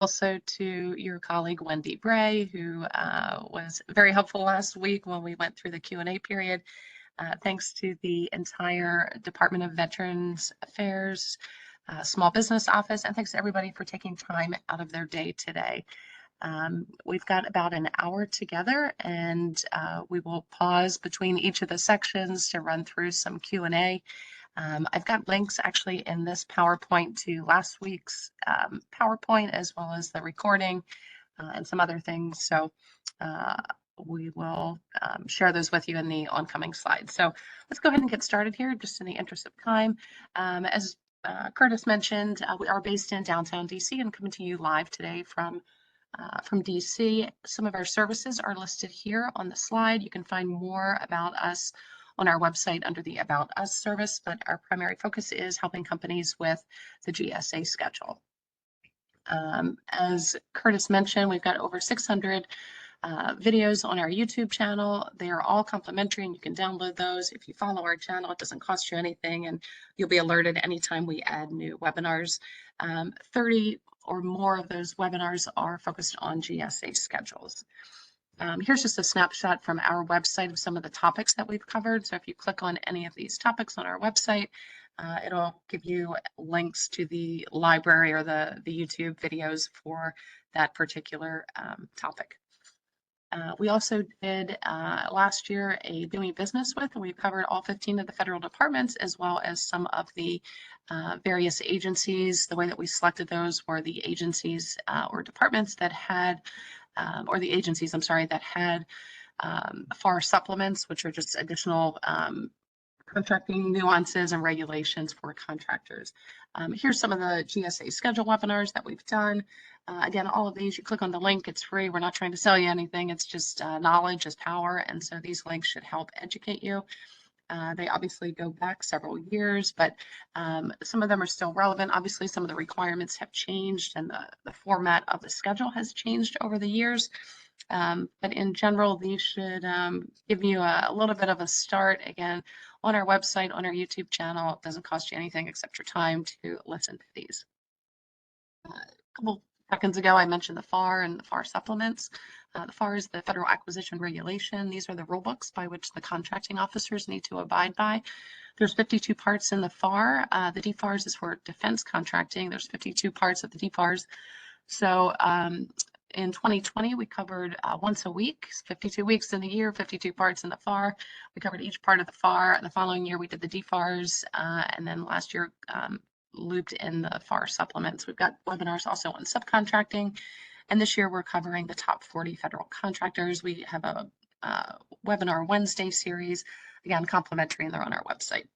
Also to your colleague, Wendy Bray, who was very helpful last week when we went through the Q&A period. Thanks to the entire Department of Veterans Affairs, Small Business Office, and thanks to everybody for taking time out of their day today. We've got about an hour together, and we will pause between each of the sections to run through some Q&A. I've got links actually in this PowerPoint to last week's PowerPoint, as well as the recording and some other things. So we will share those with you in the oncoming slides. So let's go ahead and get started here, just in the interest of time. As Curtis mentioned, we are based in downtown DC and coming to you live today from DC. Some of our services are listed here on the slide. You can find more about us on our website under the About Us service, but our primary focus is helping companies with the GSA schedule. As Curtis mentioned, we've got over 600 videos on our YouTube channel. They are all complimentary and you can download those. If you follow our channel, it doesn't cost you anything and you'll be alerted anytime we add new webinars. 30 or more of those webinars are focused on GSA schedules. Here's just a snapshot from our website of some of the topics that we've covered. So if you click on any of these topics on our website, it'll give you links to the library or the YouTube videos for that particular topic. We also did last year a Doing Business With, and we've covered all 15 of the federal departments, as well as some of the various agencies. The way that we selected those were the agencies or departments that had, or the agencies, I'm sorry, that had FAR supplements, which are just additional contracting nuances and regulations for contractors. Here's some of the GSA schedule webinars that we've done. Again, all of these, you click on the link, it's free. We're not trying to sell you anything. It's just knowledge is power. And so these links should help educate you. They obviously go back several years, but some of them are still relevant. Obviously, some of the requirements have changed and the format of the schedule has changed over the years. But in general, these should give you a little bit of a start. Again, on our website, on our YouTube channel, it doesn't cost you anything except your time to listen to these. A couple seconds ago, I mentioned the FAR and the FAR supplements. The FAR is the Federal Acquisition Regulation. These are the rule books by which the contracting officers need to abide by. There's 52 parts in the FAR. The DFARS is for defense contracting. There's 52 parts of the DFARS. So in 2020, we covered once a week, 52 weeks in the year, 52 parts in the FAR. We covered each part of the FAR. The following year, we did the DFARS, and then last year, looped in the FAR supplements. We've got webinars also on subcontracting, and this year we're covering the top 40 federal contractors. We have a webinar Wednesday series, again, complimentary, and they're on our website.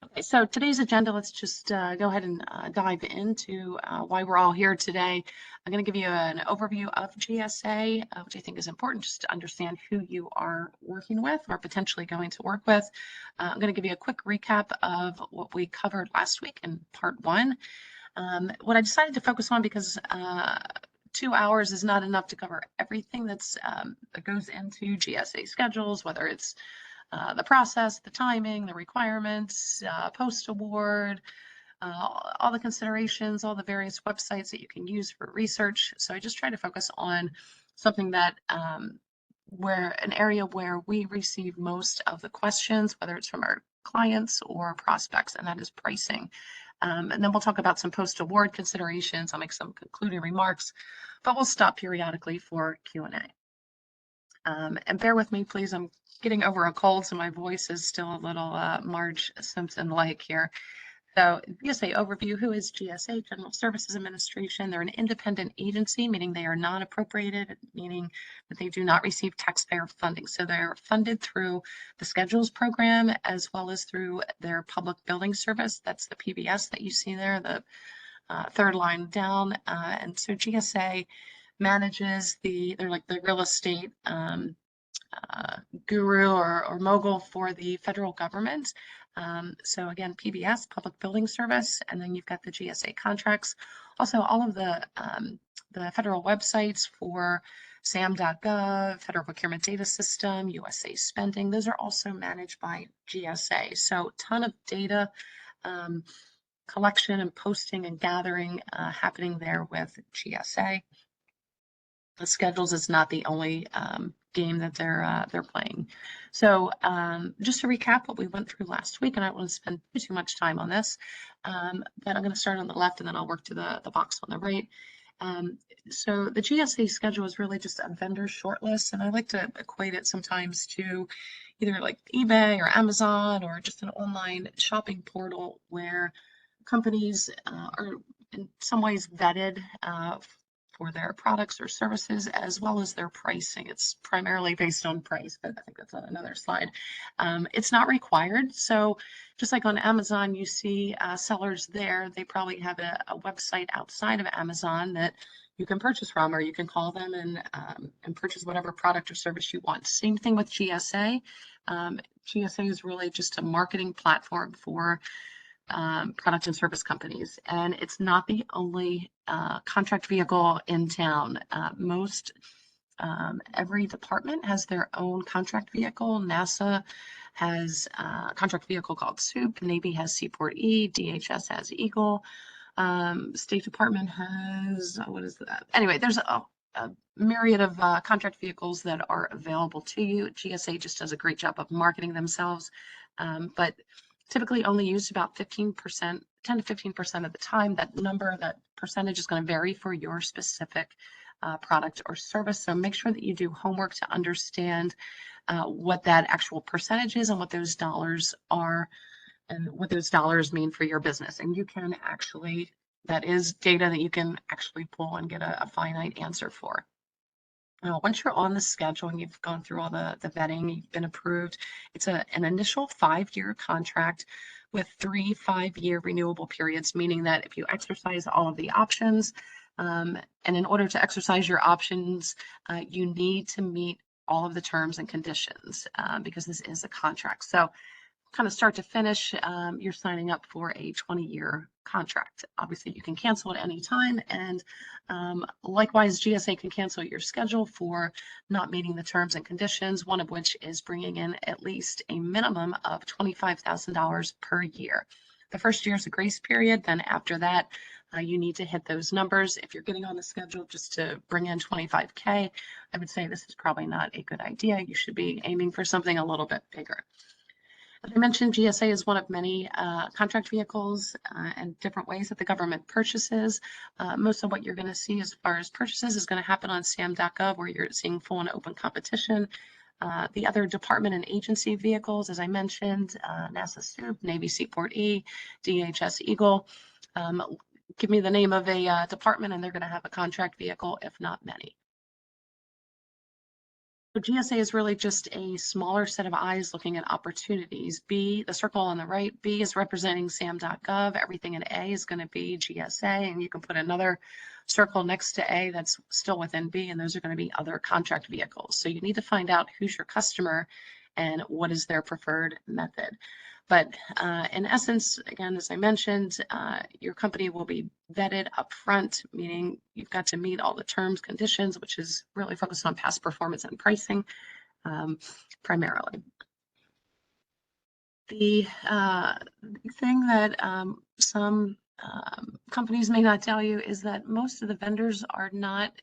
Okay, so today's agenda, let's just go ahead and dive into why we're all here today. I'm going to give you an overview of GSA, which I think is important just to understand who you are working with or potentially going to work with. I'm going to give you a quick recap of what we covered last week in part one. What I decided to focus on, because 2 hours is not enough to cover everything that goes into GSA schedules, whether it's the process, the timing, the requirements, post-award, all the considerations, all the various websites that you can use for research. So I just try to focus on something that an area where we receive most of the questions, whether it's from our clients or prospects, and that is pricing. And then we'll talk about some post-award considerations. I'll make some concluding remarks, but we'll stop periodically for Q&A. And bear with me, please. I'm getting over a cold, so my voice is still a little Marge Simpson-like here. So GSA overview. Who is GSA? General Services Administration. They're an independent agency, meaning they are non-appropriated, meaning that they do not receive taxpayer funding. So they're funded through the Schedules program as well as through their Public Building Service. That's the PBS that you see there, the third line down. And so GSA manages they're like the real estate guru or mogul for the federal government. So again, PBS, Public Building Service, and then you've got the GSA contracts. Also, all of the federal websites for SAM.gov, Federal Procurement Data System, USA Spending, those are also managed by GSA. So ton of data collection and posting and gathering happening there with GSA. The schedules is not the only game that they're playing. So just to recap what we went through last week, and I don't want to spend too much time on this, but I'm going to start on the left and then I'll work to the box on the right. So the GSA schedule is really just a vendor shortlist, and I like to equate it sometimes to either like eBay or Amazon or just an online shopping portal where companies are in some ways vetted for their products or services as well as their pricing. It's primarily based on price, but I think that's on another slide. It's not required. So just like on Amazon, you see sellers there, they probably have a website outside of Amazon that you can purchase from, or you can call them and purchase whatever product or service you want. Same thing with GSA. GSA is really just a marketing platform for product and service companies. And it's not the only contract vehicle in town. Every department has their own contract vehicle. NASA has a contract vehicle called SOUP. Navy has Seaport E. DHS has Eagle. State Department has, what is that? Anyway, there's a myriad of contract vehicles that are available to you. GSA just does a great job of marketing themselves, but typically only used about 15%, 10 to 15% of the time. That percentage is going to vary for your specific product or service. So make sure that you do homework to understand what that actual percentage is and what those dollars are and what those dollars mean for your business. And you can actually, that is data that you can actually pull and get a finite answer for. Now, once you're on the schedule and you've gone through all the vetting, you've been approved, it's an initial 5-year contract with 3 5-year renewable periods, meaning that if you exercise all of the options, and in order to exercise your options, you need to meet all of the terms and conditions because this is a contract. So kind of start to finish, you're signing up for a 20-year contract. Obviously, you can cancel at any time, and likewise, GSA can cancel your schedule for not meeting the terms and conditions, one of which is bringing in at least a minimum of $25,000 per year. The first year is a grace period. Then after that, you need to hit those numbers. If you're getting on the schedule just to bring in 25K, I would say this is probably not a good idea. You should be aiming for something a little bit bigger. As I mentioned, GSA is one of many contract vehicles and different ways that the government purchases. Most of what you're going to see as far as purchases is going to happen on SAM.gov, where you're seeing full and open competition. The other department and agency vehicles, as I mentioned, NASA SOUP, Navy Seaport E, DHS Eagle. Give me the name of a department and they're going to have a contract vehicle, if not many. So GSA is really just a smaller set of eyes looking at opportunities. B, the circle on the right, B is representing SAM.gov. Everything in A is going to be GSA, and you can put another circle next to A that's still within B, and those are going to be other contract vehicles. So you need to find out who's your customer and what is their preferred method. But in essence, again, as I mentioned, your company will be vetted upfront, meaning you've got to meet all the terms, conditions, which is really focused on past performance and pricing primarily. The thing that some companies may not tell you is that most of the vendors are not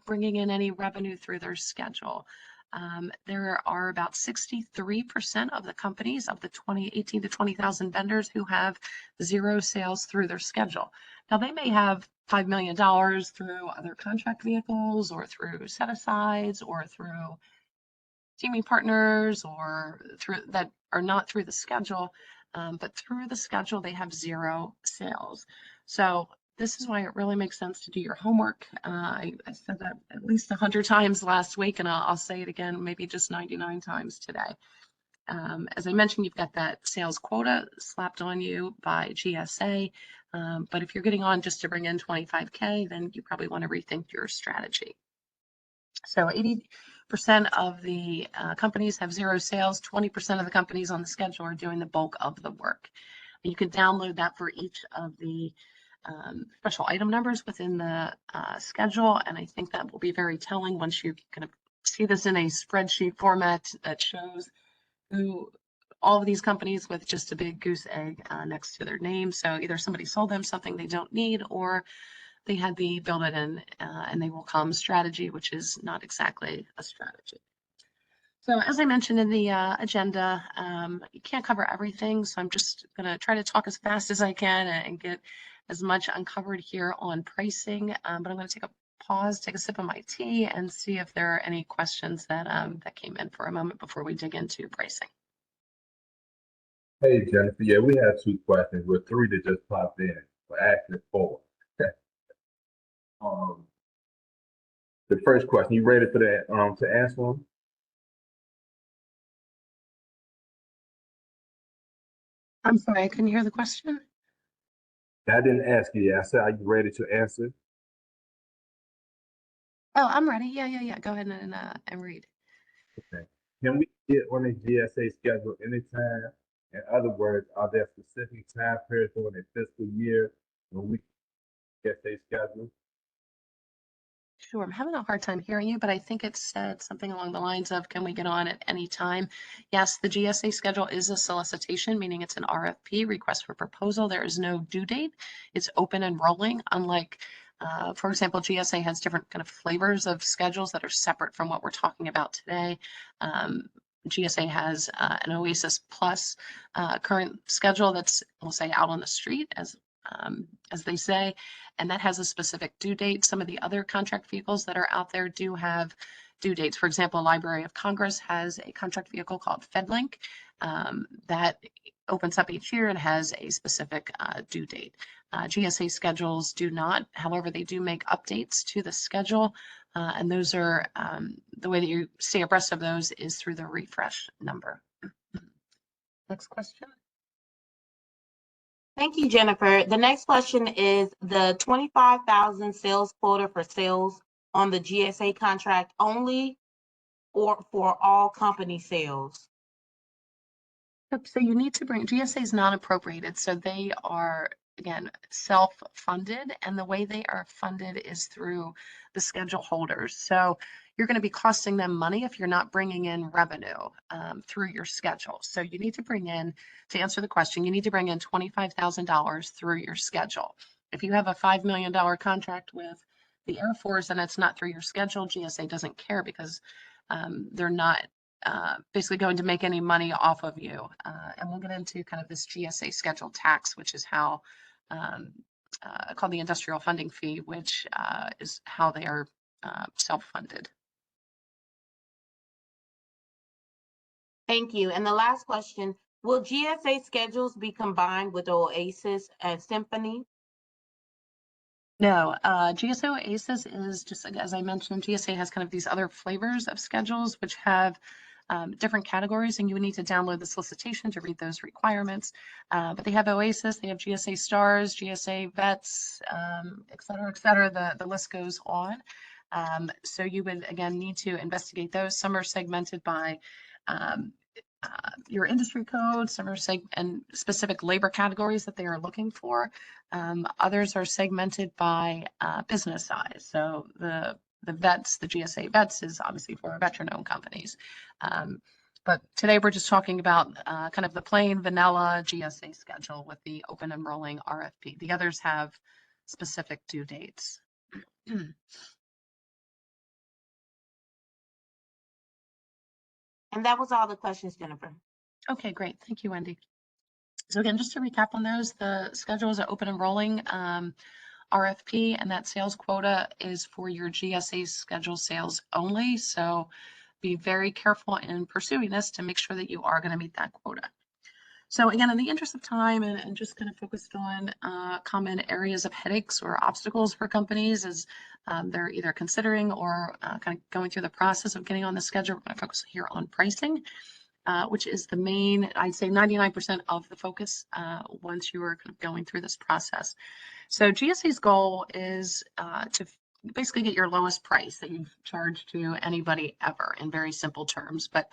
bringing in any revenue through their schedule. There are about 63% of the companies of the 18 to 20,000 vendors who have 0 sales through their schedule. Now they may have $5 million through other contract vehicles or through set-asides or through teaming partners or through that are not through the schedule, but through the schedule they have 0 sales. So this is why it really makes sense to do your homework. I said that at least 100 times last week, and I'll say it again, maybe just 99 times today. As I mentioned, you've got that sales quota slapped on you by GSA, but if you're getting on just to bring in 25K, then you probably want to rethink your strategy. So 80% of the companies have 0 sales, 20% of the companies on the schedule are doing the bulk of the work. You can download that for each of the special item numbers within the schedule, and I think that will be very telling once you kind of see this in a spreadsheet format that shows who all of these companies with just a big goose egg next to their name. So either somebody sold them something they don't need, or they had the build it in and they will come strategy, which is not exactly a strategy. So as I mentioned in the agenda, you can't cover everything. So I'm just going to try to talk as fast as I can and get as much uncovered here on pricing. But I'm going to take a pause, take a sip of my tea, and see if there are any questions that that came in for a moment before we dig into pricing. Hey, Jennifer. Yeah, we have 2 questions with 3 that just popped in, but actually 4. The first question, you ready for that to answer them? I'm sorry, I couldn't hear the question. I didn't ask you yet. I said, are you ready to answer? Oh, I'm ready. Yeah. Go ahead and read. Okay. Can we get on a GSA schedule anytime? In other words, are there specific time periods during a fiscal year when we get a schedule? Sure. I'm having a hard time hearing you, but I think it said something along the lines of, can we get on at any time? Yes, the GSA schedule is a solicitation, meaning it's an RFP, request for proposal. There is no due date. It's open and rolling, unlike, for example, GSA has different kind of flavors of schedules that are separate from what we're talking about today. GSA has an Oasis Plus current schedule that's, we'll say, out on the street, as they say, and that has a specific due date. Some of the other contract vehicles that are out there do have due dates. For example, Library of Congress has a contract vehicle called FedLink that opens up each year and has a specific due date. GSA schedules do not. However, they do make updates to the schedule, and those are the way that you stay abreast of those is through the refresh number. Next question. Thank you, Jennifer. The next question is the 25,000 sales quota for sales on the GSA contract only or for all company sales? So you need to bring, GSA is not appropriated, so they are, again, self-funded, and the way they are funded is through the schedule holders. So you're going to be costing them money if you're not bringing in revenue through your schedule. So you need to bring in, to answer the question, you need to bring in $25,000 through your schedule. If you have a $5 million contract with the Air Force and it's not through your schedule, GSA doesn't care because they're not basically going to make any money off of you. And we'll get into kind of this GSA schedule tax, which is how called the industrial funding fee, which is how they are self-funded. Thank you. And the last question, will GSA schedules be combined with Oasis and Symphony? No, GSA Oasis is just, as I mentioned, GSA has kind of these other flavors of schedules, which have different categories, and you would need to download the solicitation to read those requirements. But they have Oasis, they have GSA Stars, GSA Vets, et cetera, the list goes on. So you would, again, need to investigate those. Some are segmented by your industry code, some are and specific labor categories that they are looking for. Others are segmented by business size. So the vets, the GSA vets is obviously for veteran-owned companies. But today we're just talking about kind of the plain vanilla GSA schedule with the open and rolling RFP. The others have specific due dates. And that was all the questions, Jennifer. Okay, great. Thank you, Wendy. So again, just to recap on those, the schedule is an open and rolling RFP, and that sales quota is for your GSA schedule sales only. So be very careful in pursuing this to make sure that you are going to meet that quota. So again, in the interest of time and just kind of focused on common areas of headaches or obstacles for companies as they're either considering or kind of going through the process of getting on the schedule, we're going to focus here on pricing, which is the main, I'd say 99% of the focus once you are kind of going through this process. So GSA's goal is to basically get your lowest price that you've charged to anybody ever in very simple terms, but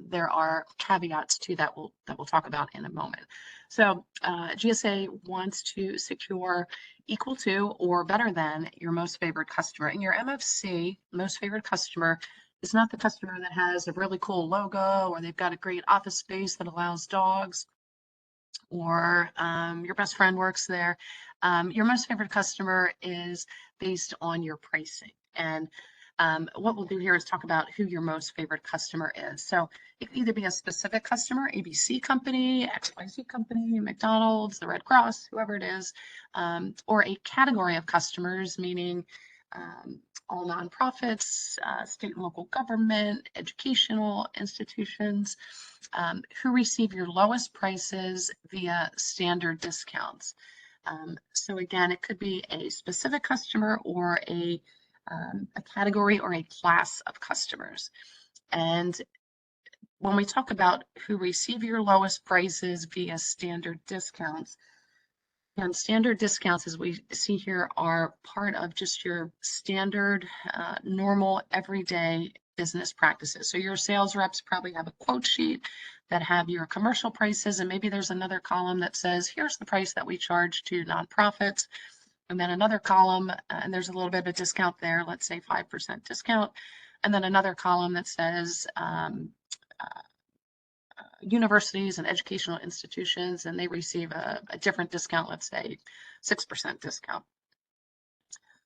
there are caveats to that we'll talk about in a moment. So GSA wants to secure equal to or better than your most favored customer. And your MFC, most favored customer, is not the customer that has a really cool logo, or they've got a great office space that allows dogs, or your best friend works there. Your most favorite customer is based on your pricing. And what we'll do here is talk about who your most favorite customer is. So it can either be a specific customer, ABC company, XYZ company, McDonald's, the Red Cross, whoever it is, or a category of customers, meaning all nonprofits, state and local government, educational institutions, who receive your lowest prices via standard discounts. So again, it could be a specific customer or a category or a class of customers. And when we talk about who receive your lowest prices via standard discounts, and standard discounts, as we see here, are part of just your standard, normal, everyday business practices. So your sales reps probably have a quote sheet that have your commercial prices, and maybe there's another column that says, here's the price that we charge to nonprofits. And then another column, and there's a little bit of a discount there, let's say 5% discount. And then another column that says universities and educational institutions, and they receive a different discount, let's say 6% discount.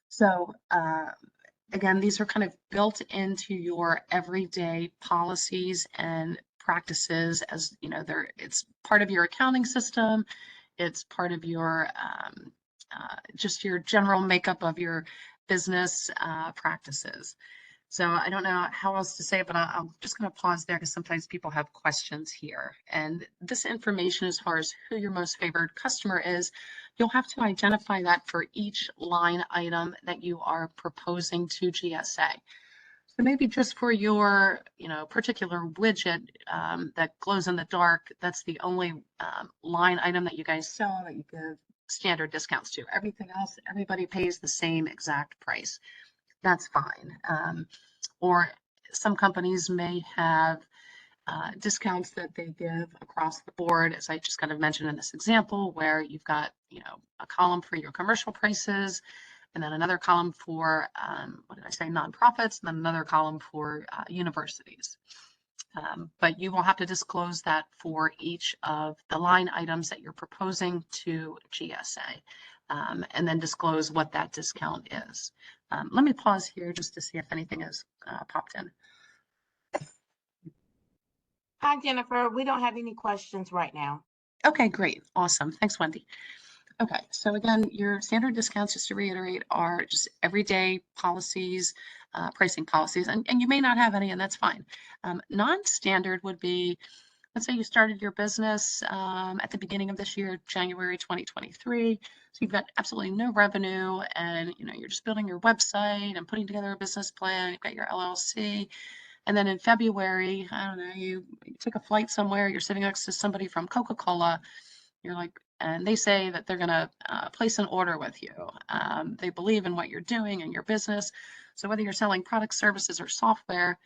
So again, these are kind of built into your everyday policies and practices, as you know, it's part of your accounting system. It's part of your just your general makeup of your business practices. So I don't know how else to say it, but I'm just going to pause there because sometimes people have questions here. And this information, as far as who your most favored customer is, you'll have to identify that for each line item that you are proposing to GSA. So maybe just for your, particular widget that glows in the dark, that's the only line item that you guys sell that you give standard discounts to. Everything else, everybody pays the same exact price. That's fine. Or some companies may have discounts that they give across the board, as I just kind of mentioned in this example, where you've got, a column for your commercial prices, and then another column for, nonprofits, and then another column for universities. But you will have to disclose that for each of the line items that you're proposing to GSA, and then disclose what that discount is. Let me pause here just to see if anything has popped in. Hi, Jennifer. We don't have any questions right now. Okay, great. Awesome. Thanks, Wendy. Okay, so again, your standard discounts, just to reiterate, are just everyday policies, pricing policies, and you may not have any, and that's fine. Non-standard would be, let's say you started your business at the beginning of this year, January 2023. So you've got absolutely no revenue, and you're just building your website and putting together a business plan. You've got your LLC, and then in February, I don't know, you take a flight somewhere. You're sitting next to somebody from Coca-Cola. You're like, and they say that they're going to place an order with you. They believe in what you're doing and your business. So whether you're selling products, services, or software,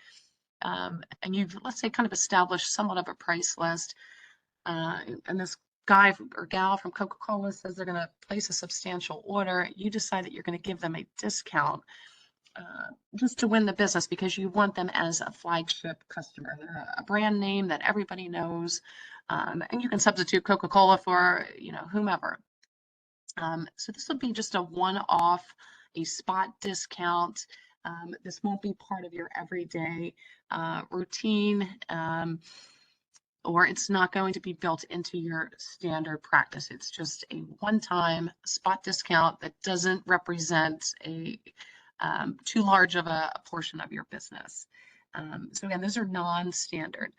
and you've, let's say, kind of established somewhat of a price list, and this guy or gal from Coca-Cola says they're going to place a substantial order, you decide that you're going to give them a discount just to win the business because you want them as a flagship customer. They're a brand name that everybody knows, and you can substitute Coca-Cola for whomever. So this would be just a one-off, a spot discount. This won't be part of your everyday routine, or it's not going to be built into your standard practice. It's just a one-time spot discount that doesn't represent a too large of a portion of your business. So again, those are non-standard.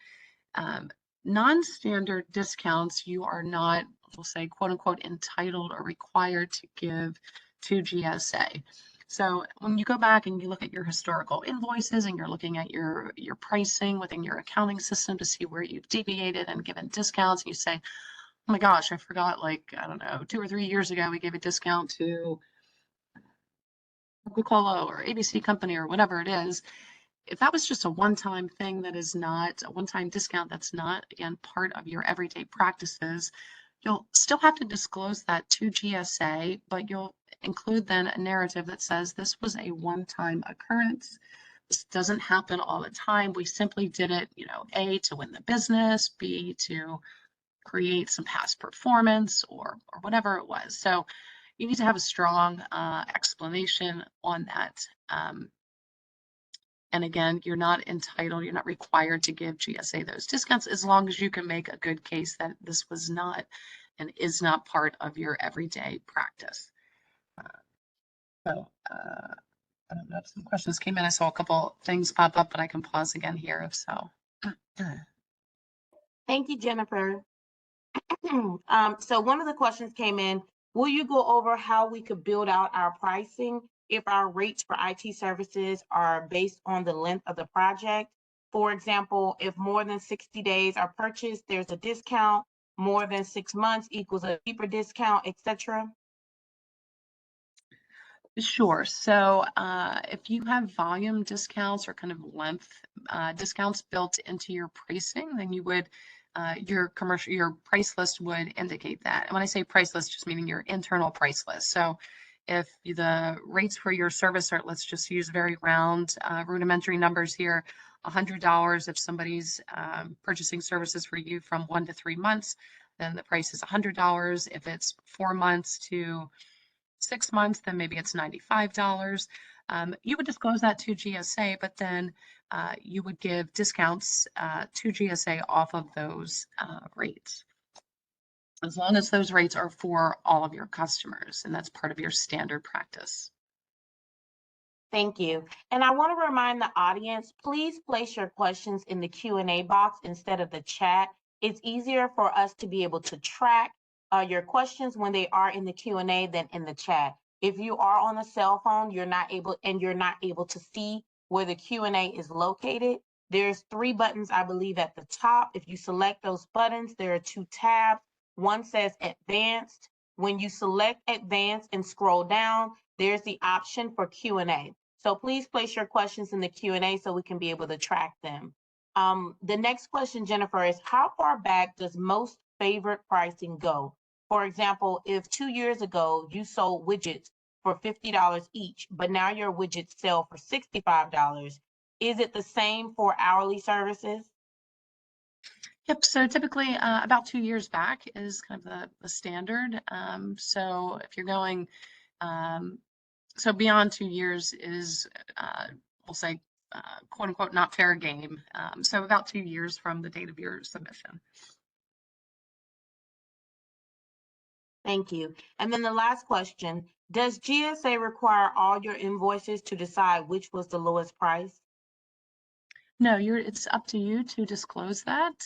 Non-standard discounts, you are not, we'll say, quote unquote, entitled or required to give to GSA. So when you go back and you look at your historical invoices and you're looking at your pricing within your accounting system to see where you've deviated and given discounts, you say, oh my gosh, I forgot, like, I don't know, 2 or 3 years ago, we gave a discount to Coca-Cola or ABC company or whatever it is. If that was just a one-time thing that is not a one-time discount, that's not, again, part of your everyday practices, you'll still have to disclose that to GSA, but you'll include then a narrative that says this was a one-time occurrence. This doesn't happen all the time. We simply did it, A, to win the business, B, to create some past performance or whatever it was. So you need to have a strong explanation on that. And again, you're not entitled, you're not required to give GSA those discounts as long as you can make a good case that this was not and is not part of your everyday practice. I don't know if some questions came in. I saw a couple things pop up, but I can pause again here if so. Thank you, Jennifer. So one of the questions came in, will you go over how we could build out our pricing if our rates for IT services are based on the length of the project? For example, if more than 60 days are purchased, there's a discount, more than 6 months equals a deeper discount, etc. Sure. So if you have volume discounts or kind of length discounts built into your pricing, then you would your price list would indicate that. And when I say price list, just meaning your internal price list. So if the rates for your service are, let's just use very round, rudimentary numbers here, $100. If somebody's purchasing services for you from 1 to 3 months, then the price is $100. If it's 4 months to 6 months, then maybe it's $95. You would disclose that to GSA, but then you would give discounts to GSA off of those rates, as long as those rates are for all of your customers, and that's part of your standard practice. Thank you. And I want to remind the audience, please place your questions in the Q&A box instead of the chat. It's easier for us to be able to track your questions when they are in the Q&A than in the chat. If you are on a cell phone, you're not able to see where the Q&A is located. There's 3 buttons, I believe, at the top. If you select those buttons, there are 2 tabs. One says Advanced. When you select Advanced and scroll down, there's the option for Q&A. So please place your questions in the Q&A so we can be able to track them. The next question, Jennifer, is how far back does most favorite pricing go? For example, if 2 years ago you sold widgets for $50 each, but now your widgets sell for $65, is it the same for hourly services? Yep. So typically about 2 years back is kind of the standard. So if you're going, so beyond 2 years is, we'll say, quote unquote, not fair game. So about 2 years from the date of your submission. Thank you. And then the last question, does GSA require all your invoices to decide which was the lowest price? No, it's up to you to disclose that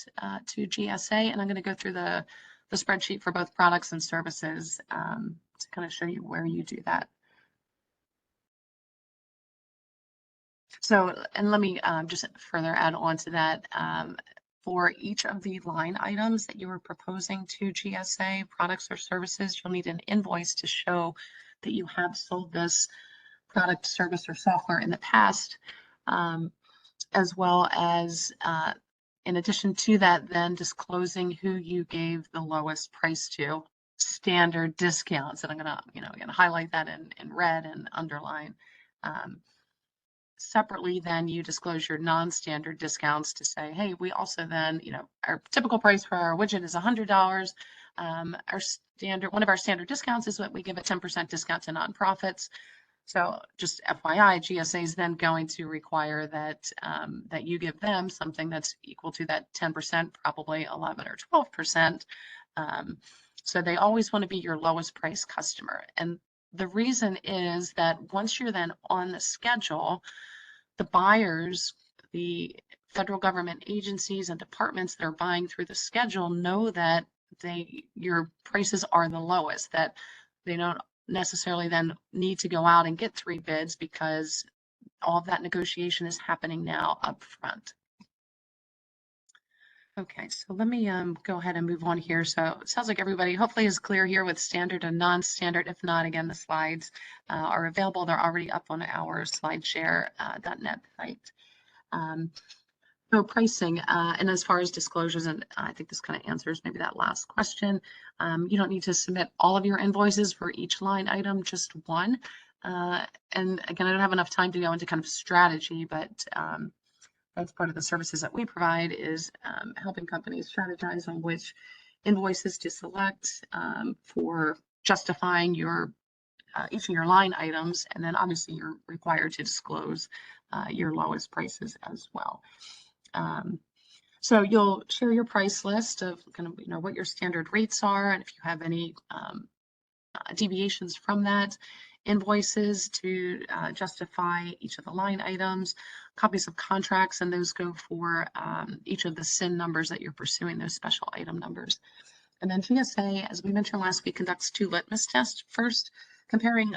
to GSA, and I'm going to go through the spreadsheet for both products and services to kind of show you where you do that. So, and let me just further add on to that. For each of the line items that you are proposing to GSA, products or services, you'll need an invoice to show that you have sold this product, service, or software in the past, as well as, in addition to that, then disclosing who you gave the lowest price to, standard discounts. And I'm gonna highlight that in red and underline. Separately, then you disclose your non-standard discounts to say, hey, we also then, our typical price for our widget is $100. One of our standard discounts is what we give a 10% discount to nonprofits. So just FYI, GSA is then going to require that that you give them something that's equal to that 10%, probably 11 or 12%. So they always want to be your lowest price customer. And the reason is that once you're then on the schedule, the buyers, the federal government agencies and departments that are buying through the schedule know that your prices are the lowest, that they don't necessarily then need to go out and get 3 bids because all of that negotiation is happening now up front. Okay, so let me go ahead and move on here. So it sounds like everybody hopefully is clear here with standard and non-standard. If not, again, the slides are available. They're already up on our slideshare.net site. So pricing, and as far as disclosures, and I think this kind of answers maybe that last question, you don't need to submit all of your invoices for each line item, just one. And again, I don't have enough time to go into kind of strategy, but that's part of the services that we provide is helping companies strategize on which invoices to select for justifying your each of your line items. And then obviously you're required to disclose your lowest prices as well. So you'll share your price list of kind of, what your standard rates are. And if you have any deviations from that, invoices to justify each of the line items, copies of contracts, and those go for each of the SIN numbers that you're pursuing, those special item numbers. And then GSA, as we mentioned last week, conducts 2 litmus tests. First, comparing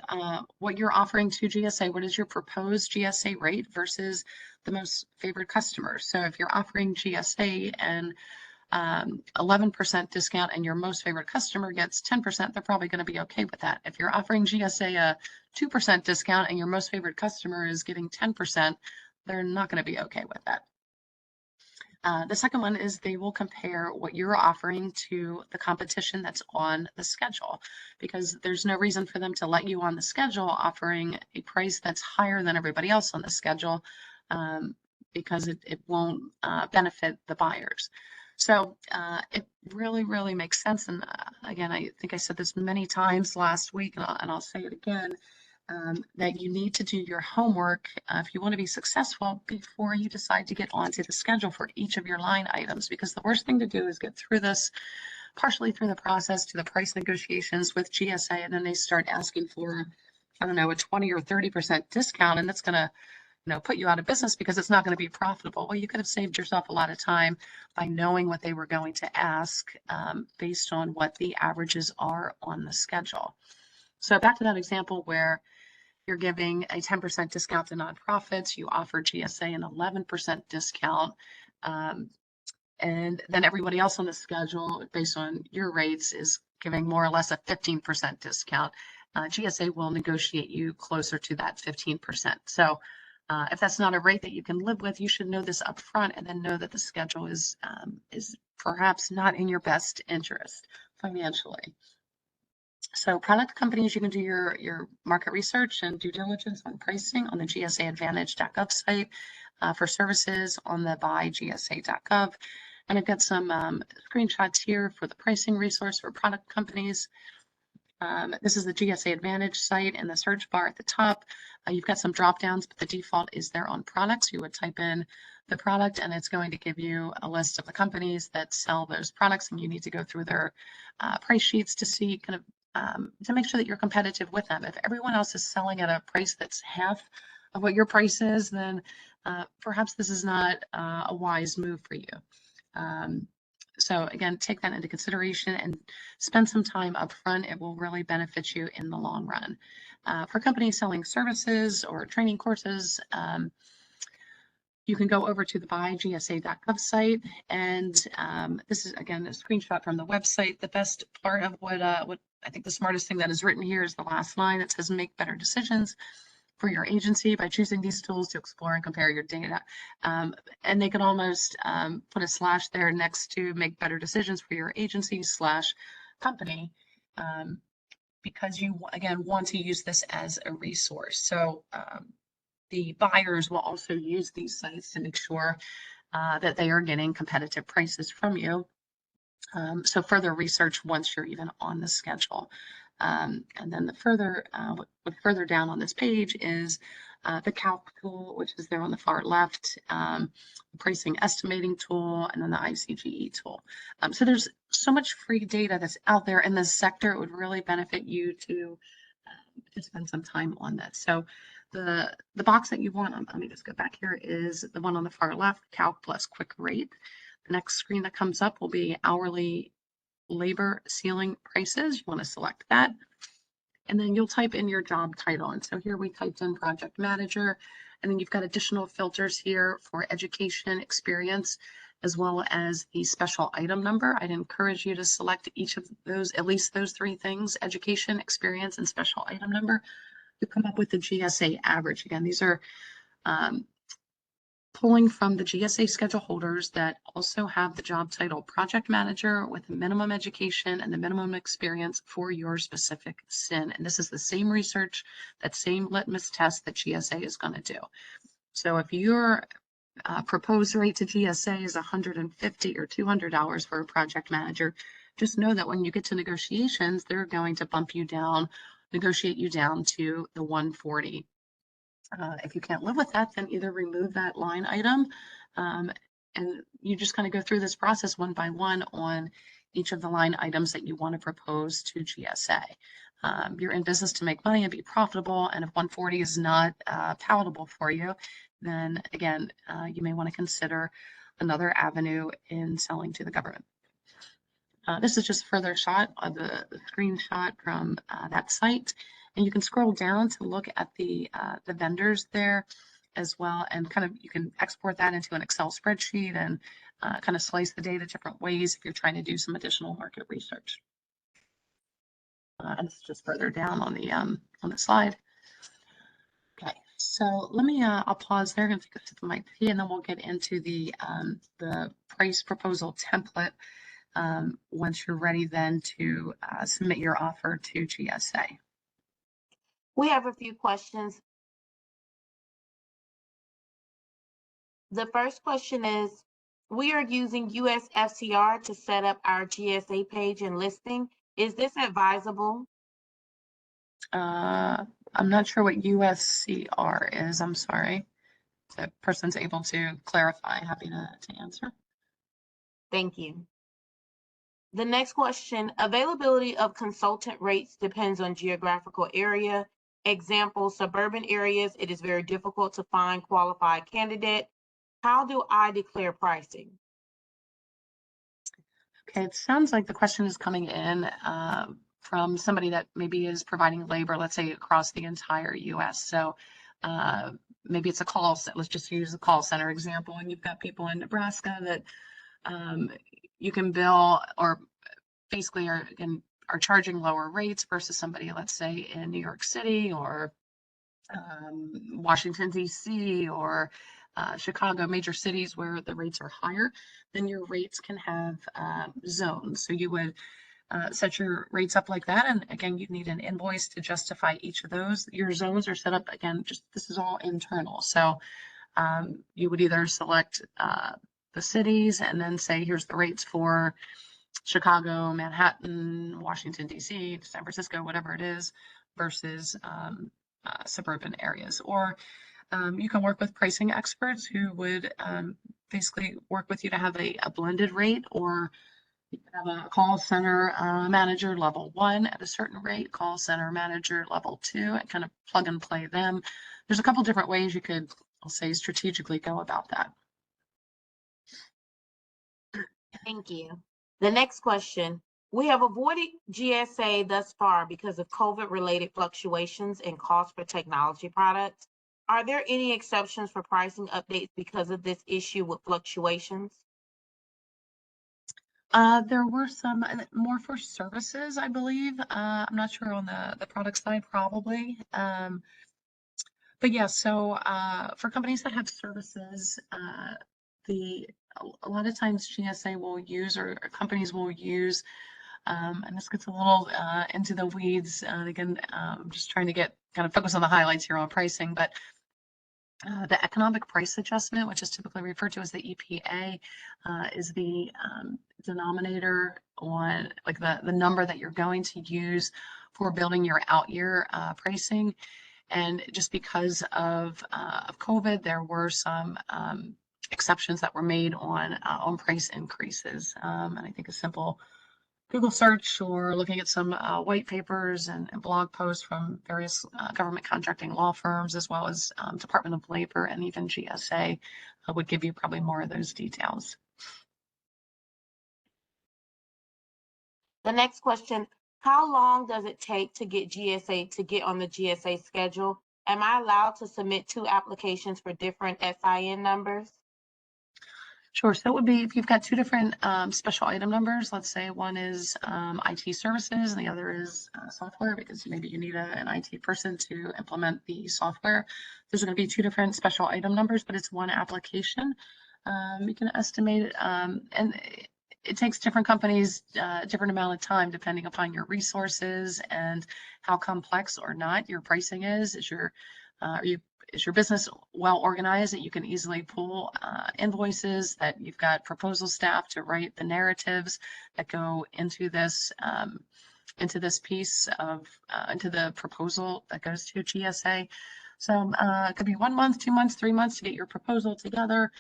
what you're offering to GSA, what is your proposed GSA rate versus the most favored customers. So if you're offering GSA and 11% discount and your most favorite customer gets 10%, they're probably going to be okay with that. If you're offering GSA a 2% discount and your most favorite customer is getting 10%, they're not going to be okay with that. The second one is they will compare what you're offering to the competition that's on the schedule, because there's no reason for them to let you on the schedule offering a price that's higher than everybody else on the schedule, because it won't benefit the buyers. So it really, really makes sense. And again, I think I said this many times last week, and I'll say it again, that you need to do your homework if you want to be successful before you decide to get onto the schedule for each of your line items, because the worst thing to do is get through this, partially through the process to the price negotiations with GSA, and then they start asking for, I don't know, a 20 or 30% discount, and that's going to put you out of business because it's not going to be profitable. Well, you could have saved yourself a lot of time by knowing what they were going to ask based on what the averages are on the schedule. So back to that example where you're giving a 10% discount to nonprofits, you offer GSA an 11% discount, and then everybody else on the schedule, based on your rates, is giving more or less a 15% discount. GSA will negotiate you closer to that 15%. So if that's not a rate that you can live with, you should know this up front and then know that the schedule is perhaps not in your best interest financially. So product companies, you can do your market research and due diligence on pricing on the GSAadvantage.gov site, for services on the buygsa.gov. And I've got some screenshots here for the pricing resource for product companies. This is the GSA Advantage site, and the search bar at the top. You've got some drop downs, but the default is there on products. You would type in the product and it's going to give you a list of the companies that sell those products, and you need to go through their price sheets to see kind of to make sure that you're competitive with them. If everyone else is selling at a price that's half of what your price is, then perhaps this is not a wise move for you. So again, take that into consideration and spend some time up front. It will really benefit you in the long run. For companies selling services or training courses, you can go over to the buygsa.gov site, and this is again a screenshot from the website. The best part of what I think the smartest thing that is written here is the last line that says make better decisions for your agency by choosing these tools to explore and compare your data. And they can almost put a slash there next to make better decisions for your agency / company, because you again want to use this as a resource. So the buyers will also use these sites to make sure that they are getting competitive prices from you. So further research once you're even on the schedule. And then the further down on this page is the calc tool, which is there on the far left, the pricing estimating tool, and then the ICGE tool. So there's so much free data that's out there in this sector. It would really benefit you to spend some time on this. So the box that you want, let me just go back here, is the one on the far left, calc plus quick rate. The next screen that comes up will be hourly labor ceiling prices. You want to select that. And then you'll type in your job title. And so here we typed in project manager, and then you've got additional filters here for education, experience, as well as the special item number. I'd encourage you to select each of those, at least those 3 things, education, experience, and special item number, to come up with the GSA average. Again, these are pulling from the GSA schedule holders that also have the job title project manager with minimum education and the minimum experience for your specific SIN. And this is the same research, that same litmus test that GSA is going to do. So if your proposed rate to GSA is $150 or $200 for a project manager, just know that when you get to negotiations, they're going to bump you down, negotiate you down to the 140. If you can't live with that, then either remove that line item, and you just kind of go through this process one by one on each of the line items that you want to propose to GSA. You're in business to make money and be profitable, and if 140 is not palatable for you, then again, you may want to consider another avenue in selling to the government. This is just a further shot of the screenshot from that site. And you can scroll down to look at the vendors there as well. And kind of, you can export that into an Excel spreadsheet and kind of slice the data different ways if you're trying to do some additional market research. And this is just further down on the slide. Okay, so let me, I'll pause there. I'm going to take a sip of my tea, and then we'll get into the price proposal template once you're ready then to submit your offer to GSA. We have a few questions. The first question is, we are using USFCR to set up our GSA page and listing. Is this advisable? I'm not sure what USCR is. I'm sorry. If the person's able to clarify, happy to answer. Thank you. The next question, availability of consultant rates depends on geographical area. Example, suburban areas, it is very difficult to find qualified candidate. How do I declare pricing? Okay, it sounds like the question is coming in from somebody that maybe is providing labor, let's say across the entire US. So maybe it's a call, let's just use the call center example, and you've got people in Nebraska that you can bill, or basically are charging lower rates versus somebody, let's say in New York City or Washington, DC, or Chicago, major cities where the rates are higher. Then your rates can have zones. So you would set your rates up like that. And again, you need an invoice to justify each of those. Your zones are set up, again, just this is all internal. So you would either select the cities and then say, here's the rates for Chicago, Manhattan, Washington, DC, San Francisco, whatever it is, versus suburban areas. Or you can work with pricing experts who would basically work with you to have a blended rate, or you can have a call center manager level 1 at a certain rate, call center manager level 2, and kind of plug and play them. There's a couple different ways you could, I'll say, strategically go about that. Thank you. The next question, we have avoided GSA thus far because of COVID-related fluctuations in cost for technology products. Are there any exceptions for pricing updates because of this issue with fluctuations? There were some more for services, I believe. I'm not sure on the product side, probably. But yeah, so for companies that have services, a lot of times GSA will use, or companies will use, and this gets a little into the weeds. Again, I'm just trying to get kind of focus on the highlights here on pricing, but the economic price adjustment, which is typically referred to as the EPA, is the denominator on like the number that you're going to use for building your out year pricing. And just because of COVID, there were some exceptions that were made on price increases. And I think a simple Google search or looking at some white papers and blog posts from various government contracting law firms, as well as Department of Labor and even GSA, would give you probably more of those details. The next question, how long does it take to get GSA to get on the GSA schedule? Am I allowed to submit 2 applications for different SIN numbers? Sure. So it would be if you've got two different special item numbers, let's say one is IT services and the other is software, because maybe you need an IT person to implement the software. Those are going to be two different special item numbers, but it's one application. You can estimate it, and it takes different companies different amount of time depending upon your resources and how complex or not your pricing is. Is your business well organized that you can easily pull invoices, that you've got proposal staff to write the narratives that go into this piece of into the proposal that goes to GSA. So it could be 1 month, 2 months, 3 months to get your proposal together.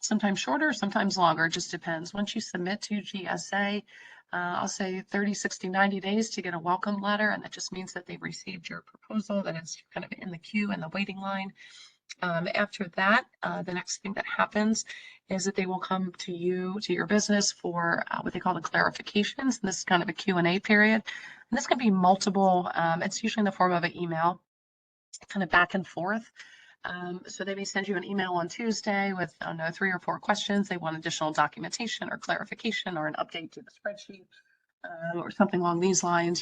Sometimes shorter, sometimes longer, it just depends. Once you submit to GSA, I'll say 30, 60, 90 days to get a welcome letter. And that just means that they've received your proposal, that it's kind of in the queue and the waiting line. After that, the next thing that happens is that they will come to you, to your business for what they call the clarifications. And this is kind of a Q&A period. And this can be multiple, it's usually in the form of an email, kind of back and forth. So they may send you an email on Tuesday with, I don't know, 3 or 4 questions. They want additional documentation or clarification or an update to the spreadsheet or something along these lines.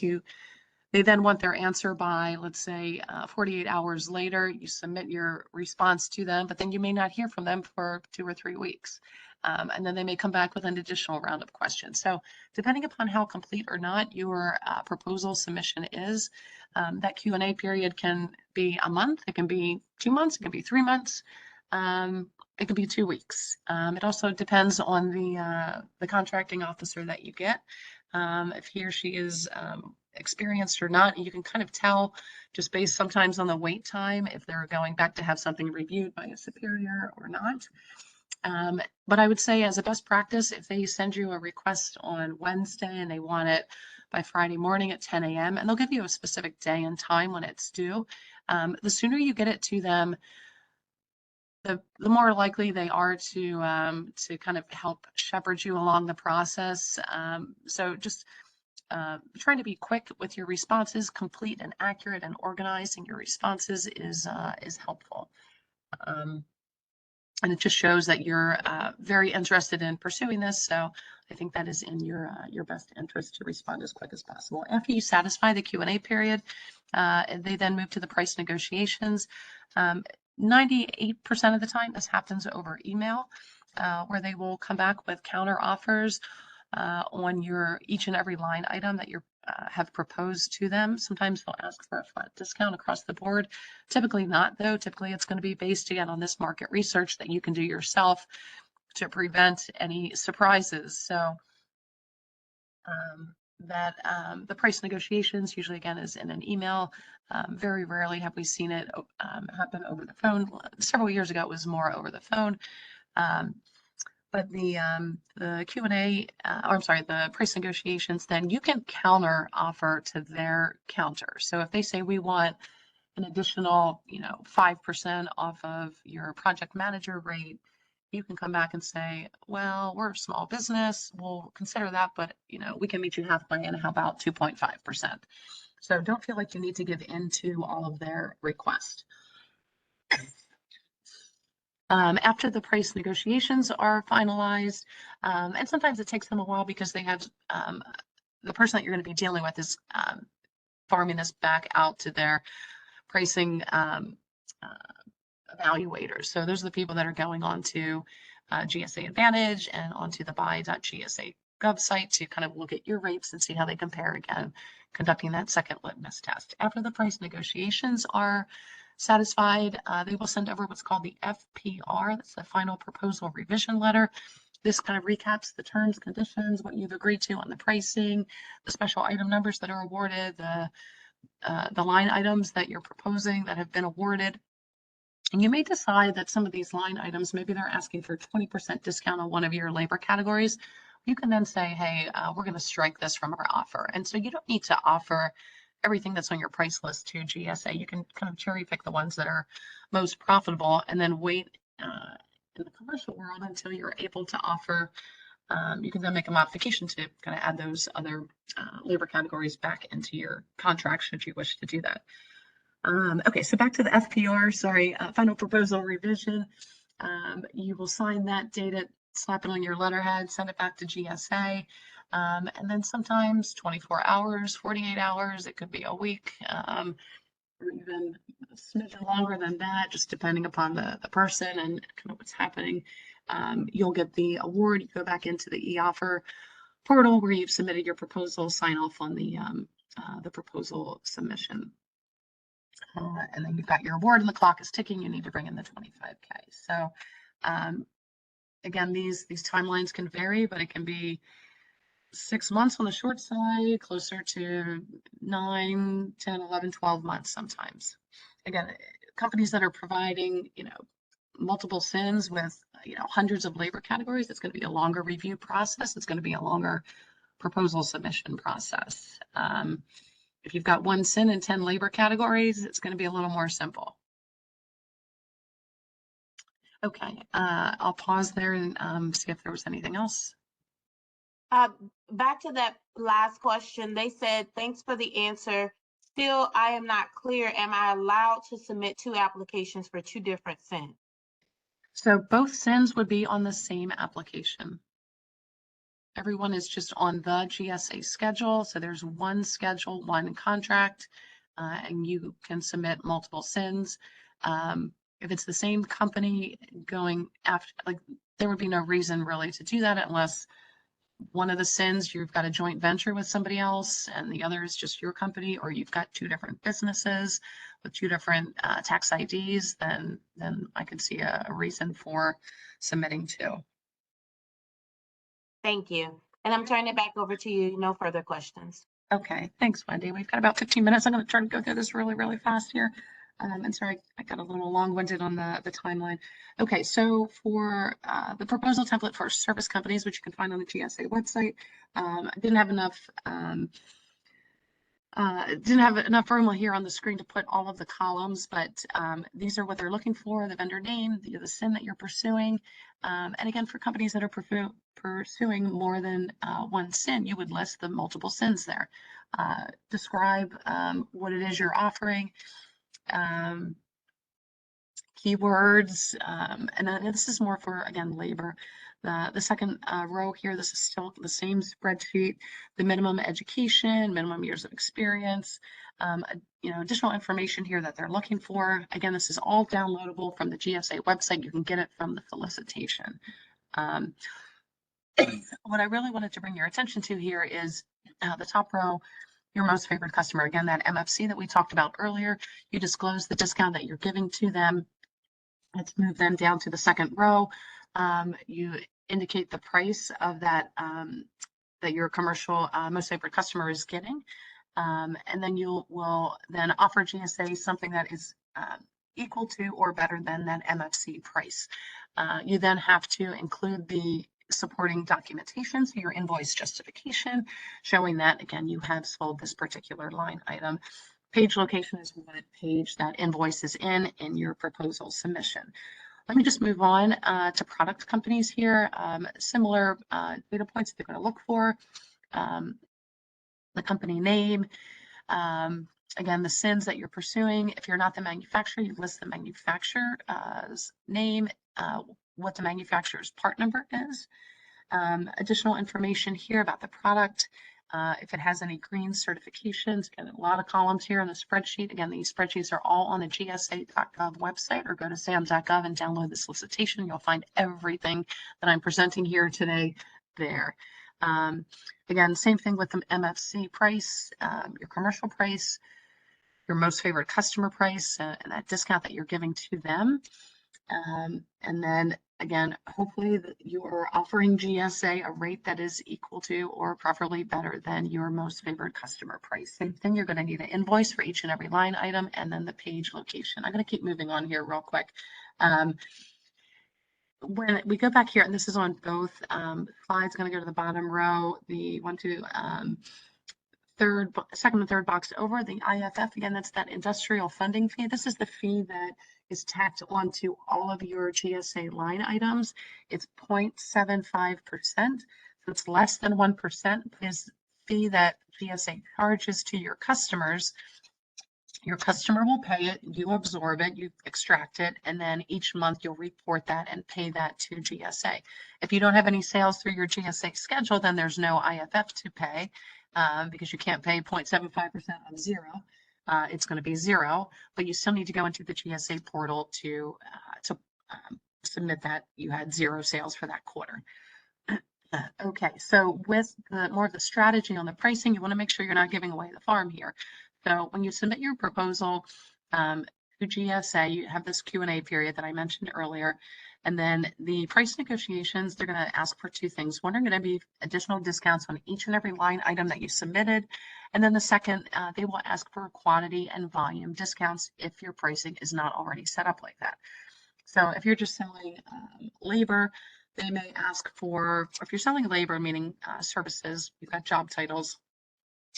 They then want their answer by, let's say, 48 hours later. You submit your response to them, but then you may not hear from them for 2 or 3 weeks. And then they may come back with an additional round of questions. So depending upon how complete or not your proposal submission is, that Q&A period can be a month, it can be 2 months, it can be 3 months, it can be 2 weeks. It also depends on the contracting officer that you get. If he or she is experienced or not, you can kind of tell just based sometimes on the wait time if they're going back to have something reviewed by a superior or not. But I would say as a best practice, if they send you a request on Wednesday and they want it by Friday morning at 10 a.m. and they'll give you a specific day and time when it's due, the sooner you get it to them, the more likely they are to kind of help shepherd you along the process. So just trying to be quick with your responses, complete and accurate and organized in your responses is helpful. And it just shows that you're very interested in pursuing this. So I think that is in your best interest to respond as quick as possible. After you satisfy the Q&A period, they then move to the price negotiations. 98% of the time, this happens over email, where they will come back with counter offers on each and every line item that you have proposed to them. Sometimes they'll ask for a flat discount across the board. Typically not, though. Typically it's going to be based again on this market research that you can do yourself to prevent any surprises. So the price negotiations usually again is in an email. Very rarely have we seen it happen over the phone. Several years ago it was more over the phone. But the Q&A, or I'm sorry, the price negotiations, then you can counter offer to their counter. So if they say we want an additional, 5% off of your project manager rate, you can come back and say, well, we're a small business, we'll consider that, but we can meet you halfway, and how about 2.5%? So don't feel like you need to give in to all of their requests. After the price negotiations are finalized, and sometimes it takes them a while because they have the person that you're going to be dealing with is farming this back out to their pricing evaluators. So those are the people that are going on to GSA Advantage and onto the buy.gsa.gov site to kind of look at your rates and see how they compare, again, conducting that second litmus test. After the price negotiations are satisfied, they will send over what's called the FPR. That's the final proposal revision letter. This kind of recaps the terms, conditions, what you've agreed to on the pricing, the special item numbers that are awarded, the line items that you're proposing that have been awarded. And you may decide that some of these line items, maybe they're asking for 20% discount on one of your labor categories. You can then say, hey, we're going to strike this from our offer. And so you don't need to offer everything that's on your price list to GSA. You can kind of cherry pick the ones that are most profitable and then wait in the commercial world until you're able to offer. You can then make a modification to kind of add those other labor categories back into your contract should you wish to do that. Okay, so back to the FPR, final proposal revision. You will sign that data, slap it on your letterhead, send it back to GSA. And then sometimes 24 hours, 48 hours, it could be a week, or even a smidgen longer than that, just depending upon the person and kind of what's happening. You'll get the award. You go back into the e-offer portal where you've submitted your proposal, sign off on the proposal submission. And then you've got your award and the clock is ticking. You need to bring in the 25K. So again, these timelines can vary, but it can be 6 months on the short side, closer to 9, 10, 11, 12 months sometimes. Again, companies that are providing, multiple SINs with, hundreds of labor categories, it's going to be a longer review process. It's going to be a longer proposal submission process. If you've got one SIN and 10 labor categories, it's going to be a little more simple. Okay, I'll pause there and see if there was anything else. Back to that last question, they said, thanks for the answer. Still, I am not clear. Am I allowed to submit 2 applications for 2 different SINs? So both SINs would be on the same application. Everyone is just on the GSA schedule. So there's one schedule, one contract, and you can submit multiple SINs. If it's the same company going after, like, there would be no reason really to do that unless one of the SINs you've got a joint venture with somebody else and the other is just your company, or you've got 2 different businesses with 2 different tax IDs, then I could see a reason for submitting 2. Thank you. And I'm turning it back over to you. No further questions. Okay, thanks, Wendy. We've got about 15 minutes. I'm going to try to go through this really, really fast here. And sorry, I got a little long-winded on the timeline. Okay, so for the proposal template for service companies, which you can find on the GSA website, I didn't have enough room here on the screen to put all of the columns, but these are what they're looking for: the vendor name, the SIN that you're pursuing. And again, for companies that are pursuing more than one SIN, you would list the multiple SINs there. Describe what it is you're offering. Keywords, and then this is more for, again, labor. The second row here, this is still the same spreadsheet: the minimum education, minimum years of experience, additional information here that they're looking for. Again, this is all downloadable from the GSA website. You can get it from the solicitation. What I really wanted to bring your attention to here is the top row, your most favored customer. Again, that MFC that we talked about earlier. You disclose the discount that you're giving to them. Let's move then down to the second row. You indicate the price of that that your commercial most favored customer is getting, and then you will then offer GSA something that is equal to or better than that MFC price. You then have to include the supporting documentation, so your invoice justification showing that, again, you have sold this particular line item. Page location is what page that invoice is in your proposal submission. Let me just move on to product companies here. Similar data points they're going to look for: the company name, again, the SINs that you're pursuing. If you're not the manufacturer, you list the manufacturer's name, what the manufacturer's part number is. Additional information here about the product. If it has any green certifications. Again, a lot of columns here on the spreadsheet. Again, these spreadsheets are all on the gsa.gov website, or go to sam.gov and download the solicitation. You'll find everything that I'm presenting here today there. Again, same thing with the MFC price, your commercial price, your most favorite customer price, and that discount that you're giving to them. And then again, hopefully you are offering GSA a rate that is equal to or preferably better than your most favored customer price. Same thing, you're going to need an invoice for each and every line item, and then the page location. I'm going to keep moving on here real quick. When we go back here, and this is on both slides, going to go to the bottom row, the second and third box over, the IFF, again, that's that industrial funding fee. This is the fee that is tacked onto all of your GSA line items. It's 0.75%, so it's less than 1%. Is fee that GSA charges to your customers. Your customer will pay it, you absorb it, you extract it, and then each month you'll report that and pay that to GSA. If you don't have any sales through your GSA schedule, then there's no IFF to pay because you can't pay 0.75% on zero. It's going to be zero, but you still need to go into the GSA portal to submit that you had zero sales for that quarter. Okay, so with the more of the strategy on the pricing, you want to make sure you're not giving away the farm here. So when you submit your proposal to GSA, you have this Q&A period that I mentioned earlier. And then the price negotiations, they're going to ask for two things. One are going to be additional discounts on each and every line item that you submitted. And then the second, they will ask for quantity and volume discounts if your pricing is not already set up like that. So if you're just selling labor, they may ask for, if you're selling labor, meaning services, you've got job titles,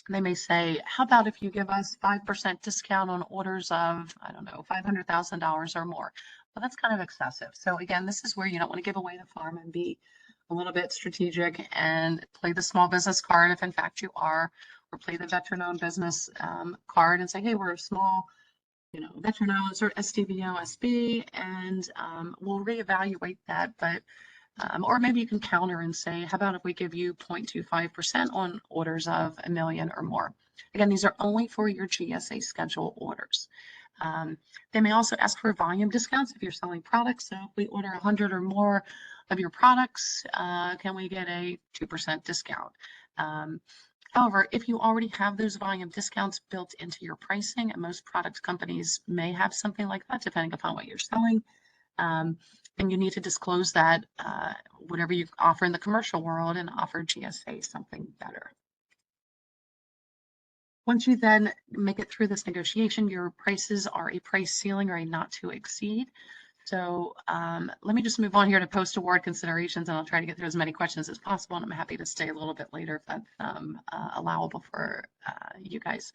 they may say, how about if you give us 5% discount on orders of, I don't know, $500,000 or more? Well, that's kind of excessive. So again, this is where you don't want to give away the farm and be a little bit strategic and play the small business card if in fact you are, or play the veteran-owned business card and say, hey, we're a small, veteran-owned or SDVO, SB, and we'll reevaluate that. But or maybe you can counter and say, how about if we give you 0.25% on orders of $1 million or more? Again, these are only for your GSA schedule orders. They may also ask for volume discounts if you're selling products. So if we order 100 or more of your products, can we get a 2% discount? However, if you already have those volume discounts built into your pricing, and most product companies may have something like that, depending upon what you're selling, and you need to disclose that whatever you offer in the commercial world and offer GSA something better. Once you then make it through this negotiation, your prices are a price ceiling or a not to exceed. So let me just move on here to post-award considerations, and I'll try to get through as many questions as possible, and I'm happy to stay a little bit later if that's allowable for you guys.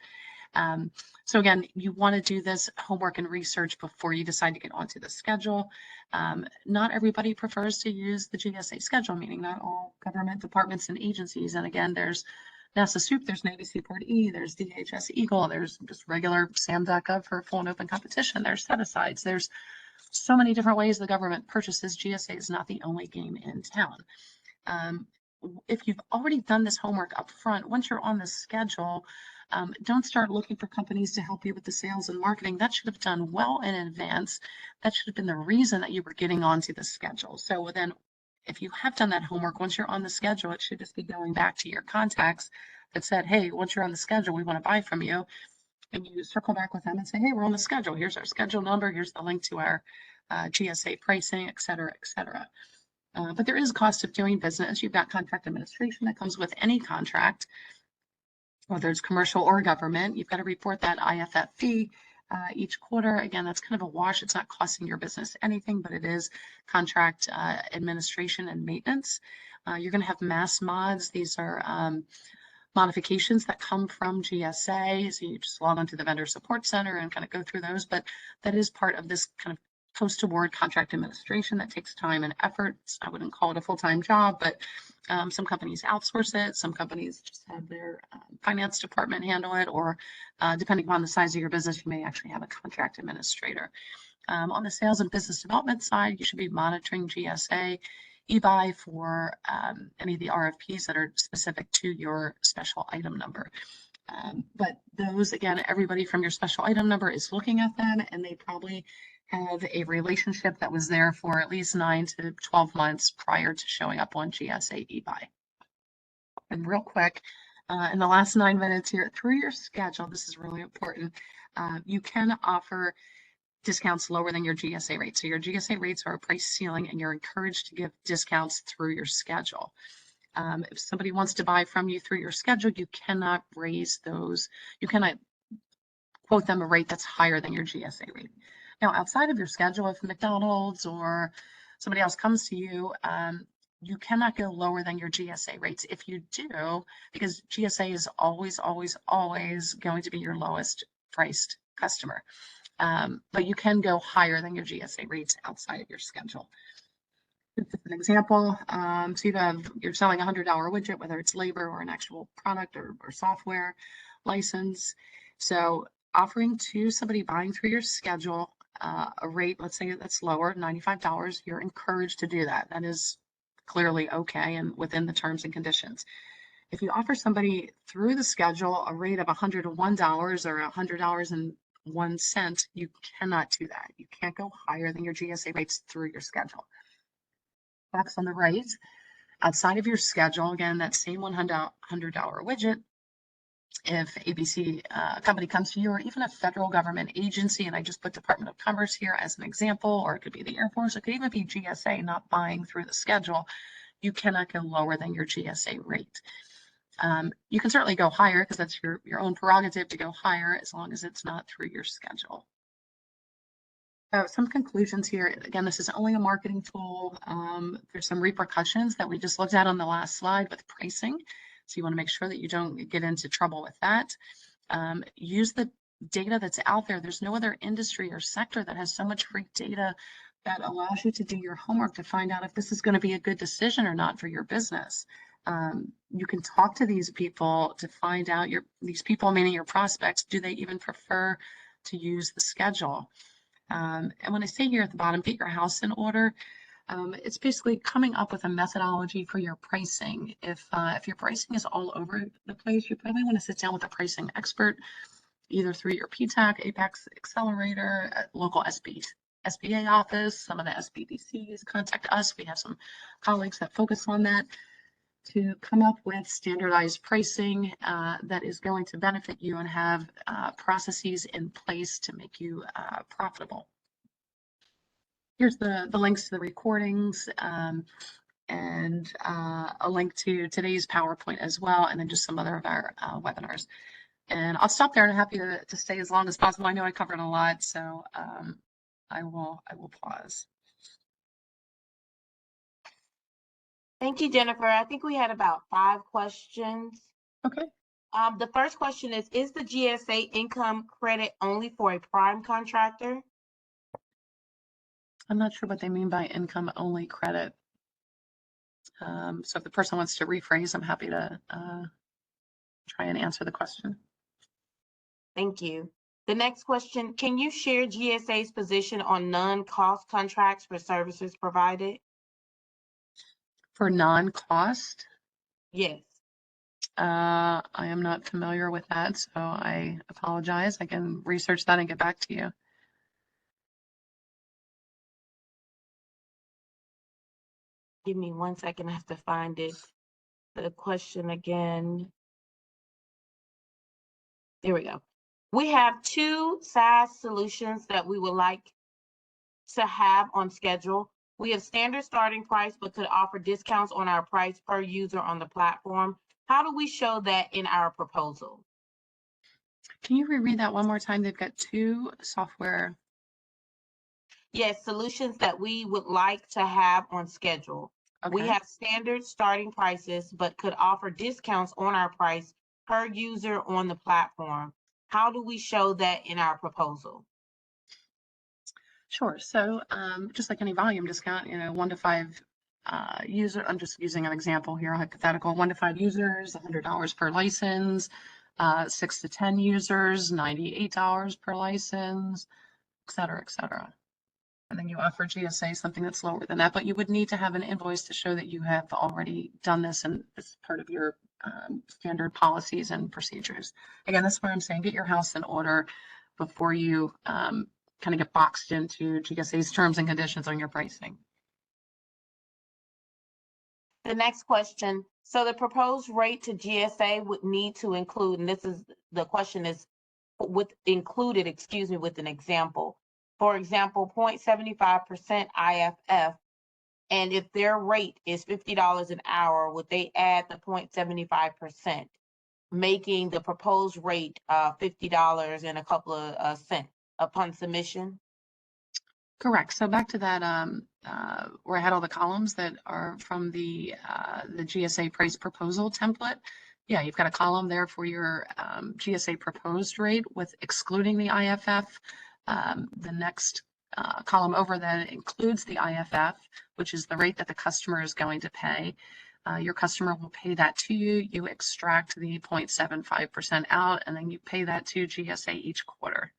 So again, you want to do this homework and research before you decide to get onto the schedule. Not everybody prefers to use the GSA schedule, meaning not all government departments and agencies. And again, there's NASA SOUP, there's Navy Seaport E, there's DHS Eagle, there's just regular SAM.gov for full and open competition, there's set-asides, there's so many different ways the government purchases. GSA is not the only game in town. If you've already done this homework up front, once you're on the schedule, don't start looking for companies to help you with the sales and marketing. That should have done well in advance. That should have been the reason that you were getting onto the schedule. So then if you have done that homework, once you're on the schedule, it should just be going back to your contacts that said, hey, once you're on the schedule, we want to buy from you. And you circle back with them and say, hey, we're on the schedule. Here's our schedule number. Here's the link to our GSA pricing, et cetera, et cetera. But there is a cost of doing business. You've got contract administration that comes with any contract, whether it's commercial or government. You've got to report that IFF fee each quarter. Again, that's kind of a wash. It's not costing your business anything, but it is contract administration and maintenance. You're going to have mass mods. These are modifications that come from GSA. So you just log onto the vendor support center and kind of go through those, but that is part of this kind of post-award contract administration that takes time and effort. I wouldn't call it a full-time job, but some companies outsource it. Some companies just have their finance department handle it, or depending upon the size of your business, you may actually have a contract administrator. On the sales and business development side, you should be monitoring GSA, eBuy for any of the RFPs that are specific to your special item number. But those, again, everybody from your special item number is looking at them, and they probably have a relationship that was there for at least 9 to 12 months prior to showing up on GSA eBuy. And real quick, in the last 9 minutes here, through your schedule, this is really important, you can offer discounts lower than your GSA rate. So your GSA rates are a price ceiling, and you're encouraged to give discounts through your schedule. If somebody wants to buy from you through your schedule, you cannot raise those. You cannot quote them a rate that's higher than your GSA rate. Now, outside of your schedule, if McDonald's or somebody else comes to you, you cannot go lower than your GSA rates. If you do, because GSA is always, always, always going to be your lowest priced customer. But you can go higher than your GSA rates outside of your schedule. Just an example, so you're selling a $100 widget, whether it's labor or an actual product or software license. So offering to somebody buying through your schedule a rate, let's say that's lower, $95, you're encouraged to do that. That is clearly okay and within the terms and conditions. If you offer somebody through the schedule a rate of $101 or $100.01, you cannot do that. You can't go higher than your GSA rates through your schedule. Box on the right, outside of your schedule, again, that same $100 widget, if ABC company comes to you, or even a federal government agency, and I just put Department of Commerce here as an example, or it could be the Air Force, it could even be GSA not buying through the schedule, you cannot go lower than your GSA rate. You can certainly go higher because that's your own prerogative to go higher as long as it's not through your schedule. Some conclusions here. Again, this is only a marketing tool. There's some repercussions that we just looked at on the last slide with pricing. So you want to make sure that you don't get into trouble with that. Use the data that's out there. There's no other industry or sector that has so much free data that allows you to do your homework to find out if this is going to be a good decision or not for your business. You can talk to these people to find out these people, meaning your prospects, do they even prefer to use the schedule? And when I say here at the bottom, get your house in order, it's basically coming up with a methodology for your pricing. If your pricing is all over the place, you probably want to sit down with a pricing expert, either through your PTAC, Apex Accelerator, local SBA office, some of the SBDCs, contact us. We have some colleagues that focus on that to come up with standardized pricing that is going to benefit you and have processes in place to make you profitable. Here's the links to the recordings and a link to today's PowerPoint as well, and then just some other of our webinars. And I'll stop there, and I'm happy to stay as long as possible. I know I covered a lot, so I will pause. Thank you, Jennifer. I think we had about 5 questions. Okay. The first question is the GSA income credit only for a prime contractor? I'm not sure what they mean by income only credit. So if the person wants to rephrase, I'm happy to try and answer the question. Thank you. The next question, can you share GSA's position on non-cost contracts for services provided? For non-cost? Yes. I am not familiar with that, so I apologize. I can research that and get back to you. Give me 1 second, I have to find it. The question again. There we go. We have 2 SaaS solutions that we would like to have on schedule. We have standard starting price, but could offer discounts on our price per user on the platform. How do we show that in our proposal? Can you reread that one more time? They've got 2 software. Yes, solutions that we would like to have on schedule. Okay. We have standard starting prices, but could offer discounts on our price per user on the platform. How do we show that in our proposal? Sure. So just like any volume discount, 1 to 5 user, I'm just using an example here, hypothetical, 1 to 5 users, $100 per license, 6 to 10 users, $98 per license, et cetera, et cetera. And then you offer GSA something that's lower than that, but you would need to have an invoice to show that you have already done this and it's part of your standard policies and procedures. Again, that's where I'm saying get your house in order before you kind of get boxed into GSA's terms and conditions on your pricing. The next question. So the proposed rate to GSA would need to include, and this is the question is included with an example. For example, 0.75% IFF, and if their rate is $50 an hour, would they add the 0.75%, making the proposed rate $50 and a couple of cents upon submission? Correct. So back to that, where I had all the columns that are from the GSA price proposal template. Yeah, you've got a column there for your GSA proposed rate with excluding the IFF. The next column over that includes the IFF, which is the rate that the customer is going to pay. Your customer will pay that to you. You extract the 0.75% out, and then you pay that to GSA each quarter.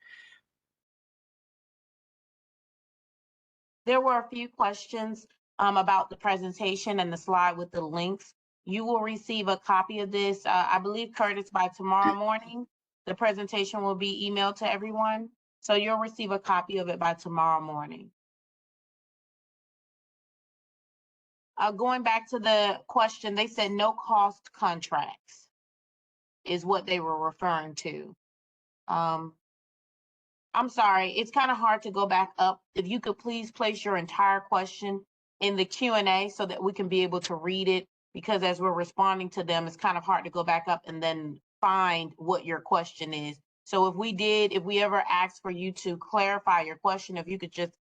There were a few questions about the presentation and the slide with the links. You will receive a copy of this, I believe, Curtis, by tomorrow morning. The presentation will be emailed to everyone. So you'll receive a copy of it by tomorrow morning. Going back to the question, they said no cost contracts is what they were referring to. I'm sorry, it's kind of hard to go back up. If you could please place your entire question in the Q&A so that we can be able to read it, because as we're responding to them, it's kind of hard to go back up and then find what your question is. So if we ever asked for you to clarify your question, if you could just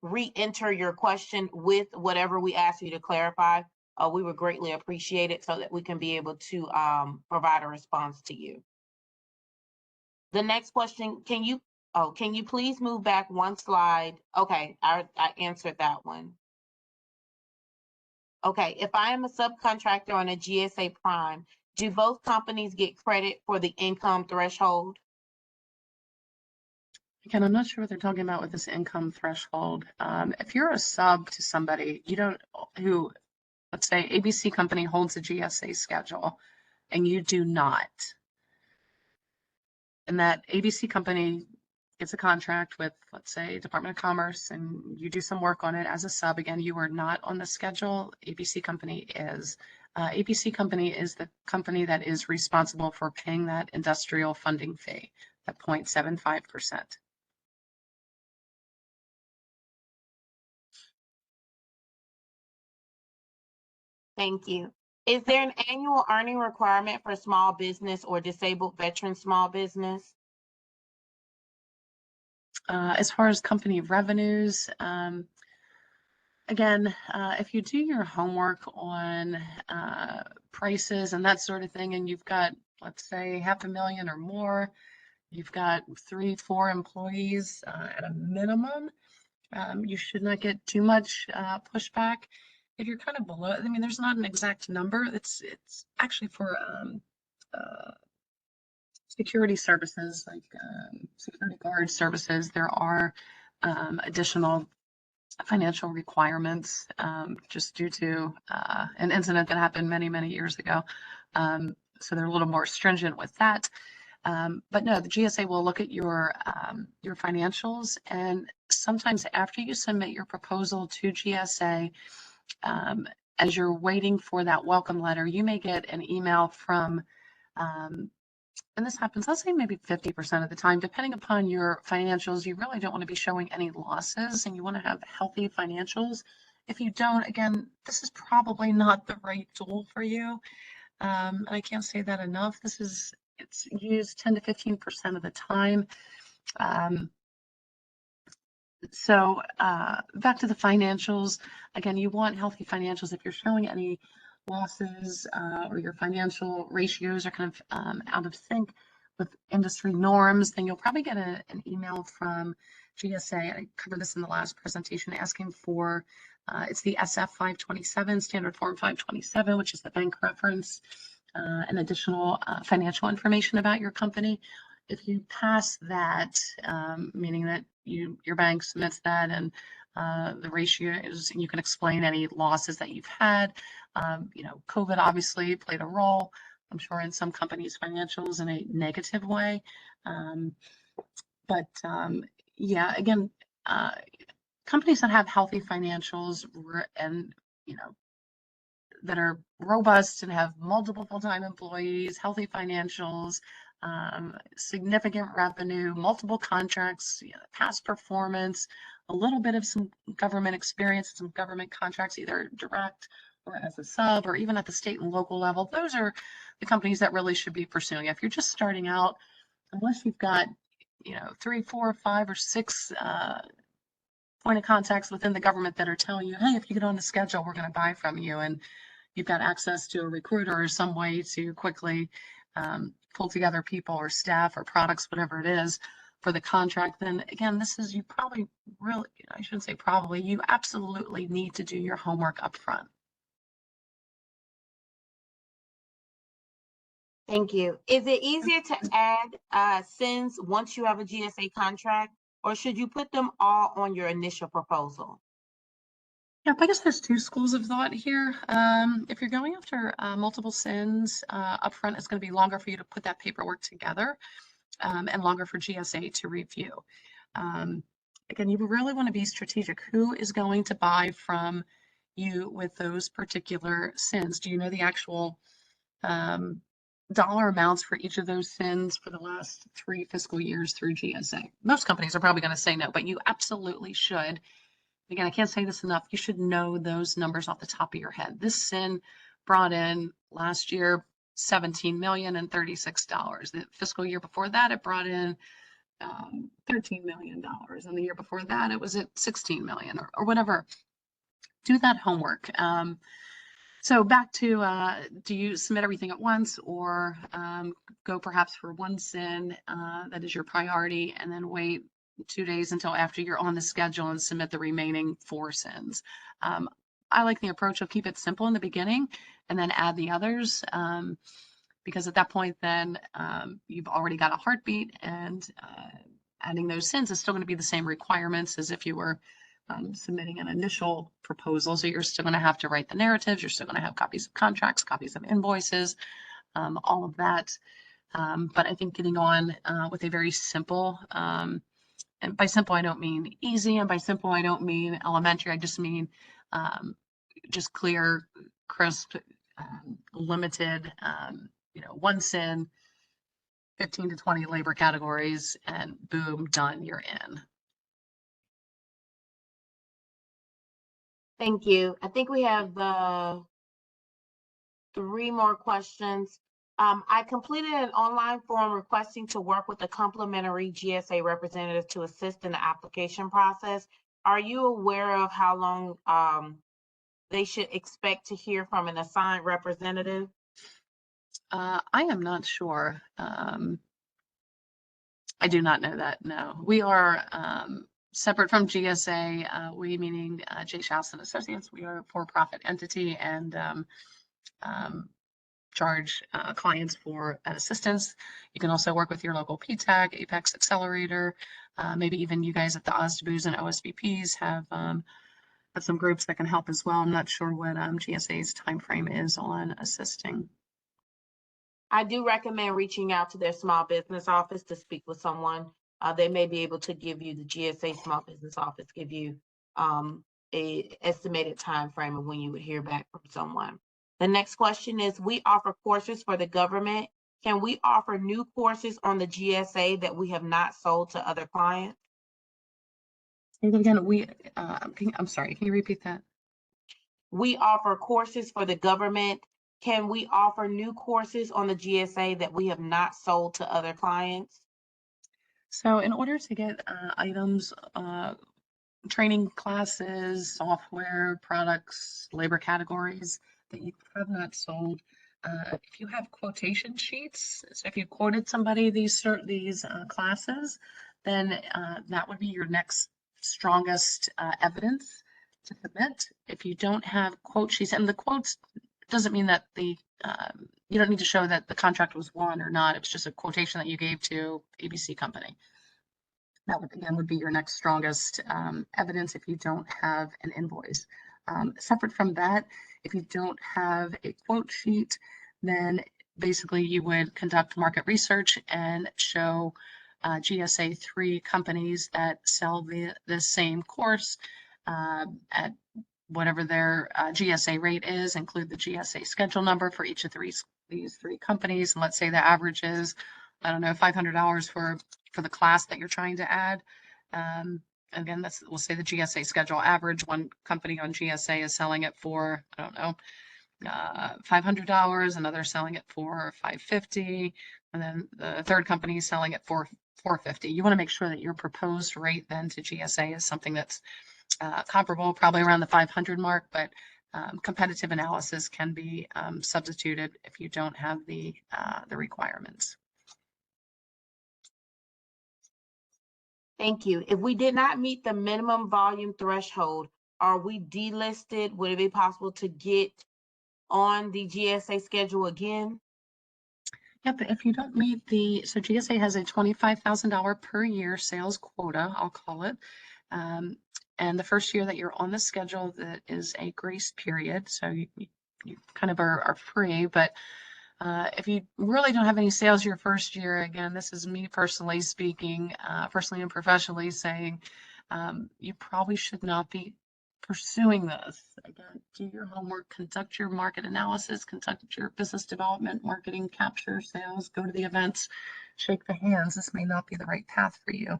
re-enter your question with whatever we asked you to clarify, we would greatly appreciate it so that we can be able to provide a response to you. The next question, can you please move back one slide? Okay, I answered that one. Okay, if I am a subcontractor on a GSA Prime, do both companies get credit for the income threshold? Again, I'm not sure what they're talking about with this income threshold. If you're a sub to somebody, who, let's say ABC company holds a GSA schedule and you do not, and that ABC company gets a contract with, let's say, Department of Commerce, and you do some work on it as a sub. Again, you are not on the schedule. ABC company is. ABC company is the company that is responsible for paying that industrial funding fee, that 0.75%. Thank you. Is there an annual earning requirement for small business or disabled veteran small business? As far as company revenues, again, if you do your homework on prices and that sort of thing, and you've got, let's say, 500,000 or more, you've got 3-4 employees at a minimum, you should not get too much pushback. If you're kind of below, I mean, there's not an exact number. It's actually for security services, like security guard services. There are additional financial requirements just due to an incident that happened many, many years ago. So they're a little more stringent with that. But no, the GSA will look at your financials, and sometimes after you submit your proposal to GSA, as you're waiting for that welcome letter, you may get an email from, and this happens, I'll say maybe 50% of the time, depending upon your financials. You really don't want to be showing any losses, and you want to have healthy financials. If you don't, again, this is probably not the right tool for you. And I can't say that enough. It's used 10 to 15% of the time. So back to the financials, again, you want healthy financials. If you're showing any losses or your financial ratios are kind of out of sync with industry norms, then you'll probably get an email from GSA. I covered this in the last presentation, asking for, it's the SF 527, Standard Form 527, which is the bank reference and additional financial information about your company. If you pass that, meaning that your bank submits that and the ratio is, you can explain any losses that you've had. COVID obviously played a role, I'm sure, in some companies' financials in a negative way. Yeah, again, companies that have healthy financials and, that are robust and have multiple full-time employees, healthy financials, significant revenue, multiple contracts, past performance, a little bit of some government experience, some government contracts, either direct or as a sub, or even at the state and local level. Those are the companies that really should be pursuing. If you're just starting out, unless you've got, 3, 4, 5, or 6 point of contacts within the government that are telling you, hey, if you get on the schedule, we're going to buy from you, and you've got access to a recruiter or some way to quickly pull together people or staff or products, whatever it is, for the contract, then again, you probably really, I shouldn't say probably, you absolutely need to do your homework up front. Thank you. Is it easier to add sins once you have a GSA contract, or should you put them all on your initial proposal? Yeah, I guess there's two schools of thought here. If you're going after multiple sins upfront, it's going to be longer for you to put that paperwork together and longer for GSA to review. Again, you really want to be strategic. Who is going to buy from you with those particular sins? Do you know the actual dollar amounts for each of those sins for the last 3 fiscal years through GSA? Most companies are probably going to say no, but you absolutely should. Again, I can't say this enough. You should know those numbers off the top of your head. This sin brought in last year $17,036. The fiscal year before that, it brought in $13 million. And the year before that, it was at 16 million or whatever. Do that homework. So back to, do you submit everything at once or go perhaps for one sin that is your priority and then wait 2 days until after you're on the schedule and submit the remaining 4 sins? I like the approach of keep it simple in the beginning and then add the others because at that point then you've already got a heartbeat and adding those sins is still going to be the same requirements as if you were submitting an initial proposal. So you're still going to have to write the narratives. You're still going to have copies of contracts, copies of invoices, all of that. But I think getting on with a very simple, and by simple, I don't mean easy. And by simple, I don't mean elementary. I just mean just clear, crisp, limited, one sin, 15 to 20 labor categories, and boom, done, you're in. Thank you. I think we have 3 more questions. I completed an online form requesting to work with a complimentary GSA representative to assist in the application process. Are you aware of how long they should expect to hear from an assigned representative? I am not sure. I do not know that. No, we are separate from GSA. We meaning J. Shouse and Associates. We are a for-profit entity and charge clients for assistance. You can also work with your local PTAC, Apex Accelerator, maybe even you guys at the OSDBUs and OSVPs have some groups that can help as well. I'm not sure what GSA's timeframe is on assisting. I do recommend reaching out to their small business office to speak with someone. They may be able to give you, the GSA small business office, give you a estimated time frame of when you would hear back from someone. The next question is, we offer courses for the government. Can we offer new courses on the GSA that we have not sold to other clients? Again, I'm sorry, can you repeat that? We offer courses for the government. Can we offer new courses on the GSA that we have not sold to other clients? So in order to get items, training classes, software, products, labor categories that you have not sold, if you have quotation sheets, so if you quoted somebody these classes, then that would be your next strongest evidence to submit. If you don't have quote sheets, and the quotes doesn't mean that you don't need to show that the contract was won or not. It's just a quotation that you gave to ABC company. That would again be your next strongest evidence if you don't have an invoice. Separate from that, if you don't have a quote sheet, then basically you would conduct market research and show GSA 3 companies that sell the same course at whatever their GSA rate is, include the GSA schedule number for each of these 3 companies. And let's say the average is, I don't know, $500 for the class that you're trying to add. Again, we'll say the GSA schedule average. One company on GSA is selling it for, I don't know, $500, another selling it for $550, and then the third company is selling it for $450. You want to make sure that your proposed rate then to GSA is something that's comparable, probably around the 500 mark, but competitive analysis can be substituted if you don't have the requirements. Thank you. If we did not meet the minimum volume threshold, are we delisted? Would it be possible to get on the GSA schedule again? Yep, if you don't meet so GSA has a $25,000 per year sales quota, I'll call it. And the first year that you're on the schedule, that is a grace period. So you kind of are free, but if you really don't have any sales your first year, again, this is me personally speaking, personally and professionally saying, you probably should not be pursuing this. Again, do your homework, conduct your market analysis, conduct your business development, marketing, capture sales, go to the events, shake the hands. This may not be the right path for you.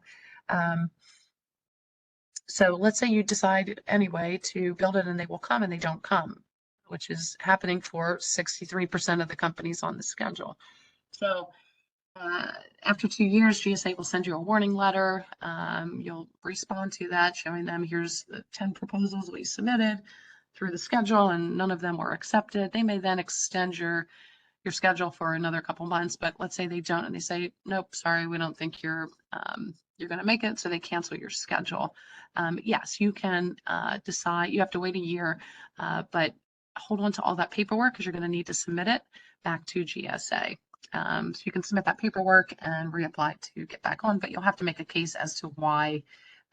So let's say you decide anyway to build it and they will come and they don't come, which is happening for 63% of the companies on the schedule. So after 2 years, GSA will send you a warning letter. You'll respond to that, showing them here's the 10 proposals we submitted through the schedule and none of them were accepted. They may then extend your schedule for another couple months, but let's say they don't and they say, nope, sorry, we don't think you're going to make it, so they cancel your schedule. Yes, you can decide, you have to wait a year, but hold on to all that paperwork because you're going to need to submit it back to GSA. So you can submit that paperwork and reapply to get back on, but you'll have to make a case as to why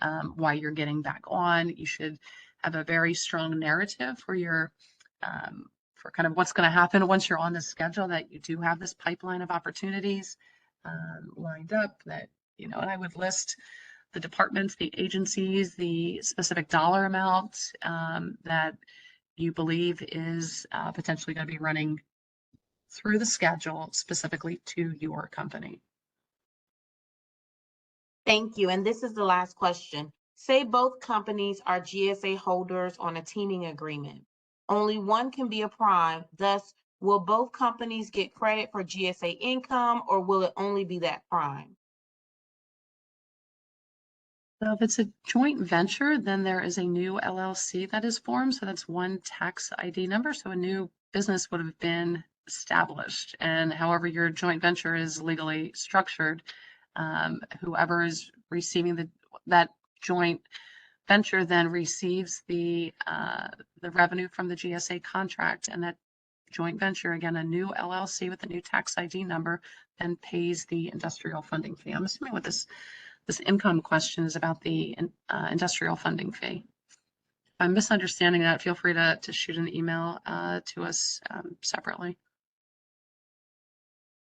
you're getting back on. You should have a very strong narrative for your for kind of what's going to happen once you're on the schedule, that you do have this pipeline of opportunities lined up, that, and I would list the departments, the agencies, the specific dollar amount that you believe is potentially going to be running through the schedule specifically to your company. Thank you. And this is the last question. Say both companies are GSA holders on a teaming agreement. Only one can be a prime. Thus, will both companies get credit for GSA income, or will it only be that prime? So if it's a joint venture, then there is a new LLC that is formed. So that's one tax ID number. So a new business would have been established. And however your joint venture is legally structured, whoever is receiving that joint venture then receives the revenue from the GSA contract, and that joint venture, again, a new LLC with a new tax ID number, then pays the industrial funding fee. I'm assuming what this income question is about the industrial funding fee. If I'm misunderstanding that, feel free to shoot an email to us separately.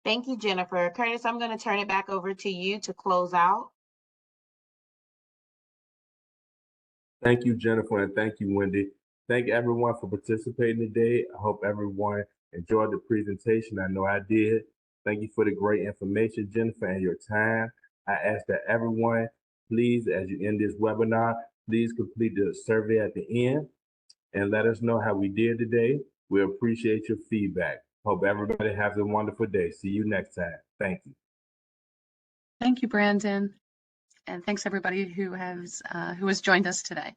Thank you, Jennifer. Curtis, I'm going to turn it back over to you to close out. Thank you, Jennifer, and thank you, Wendy. Thank everyone for participating today. I hope everyone enjoyed the presentation. I know I did. Thank you for the great information, Jennifer, and your time. I ask that everyone, please, as you end this webinar, please complete the survey at the end and let us know how we did today. We appreciate your feedback. Hope everybody has a wonderful day. See you next time. Thank you. Thank you, Brandon. And thanks everybody who has joined us today.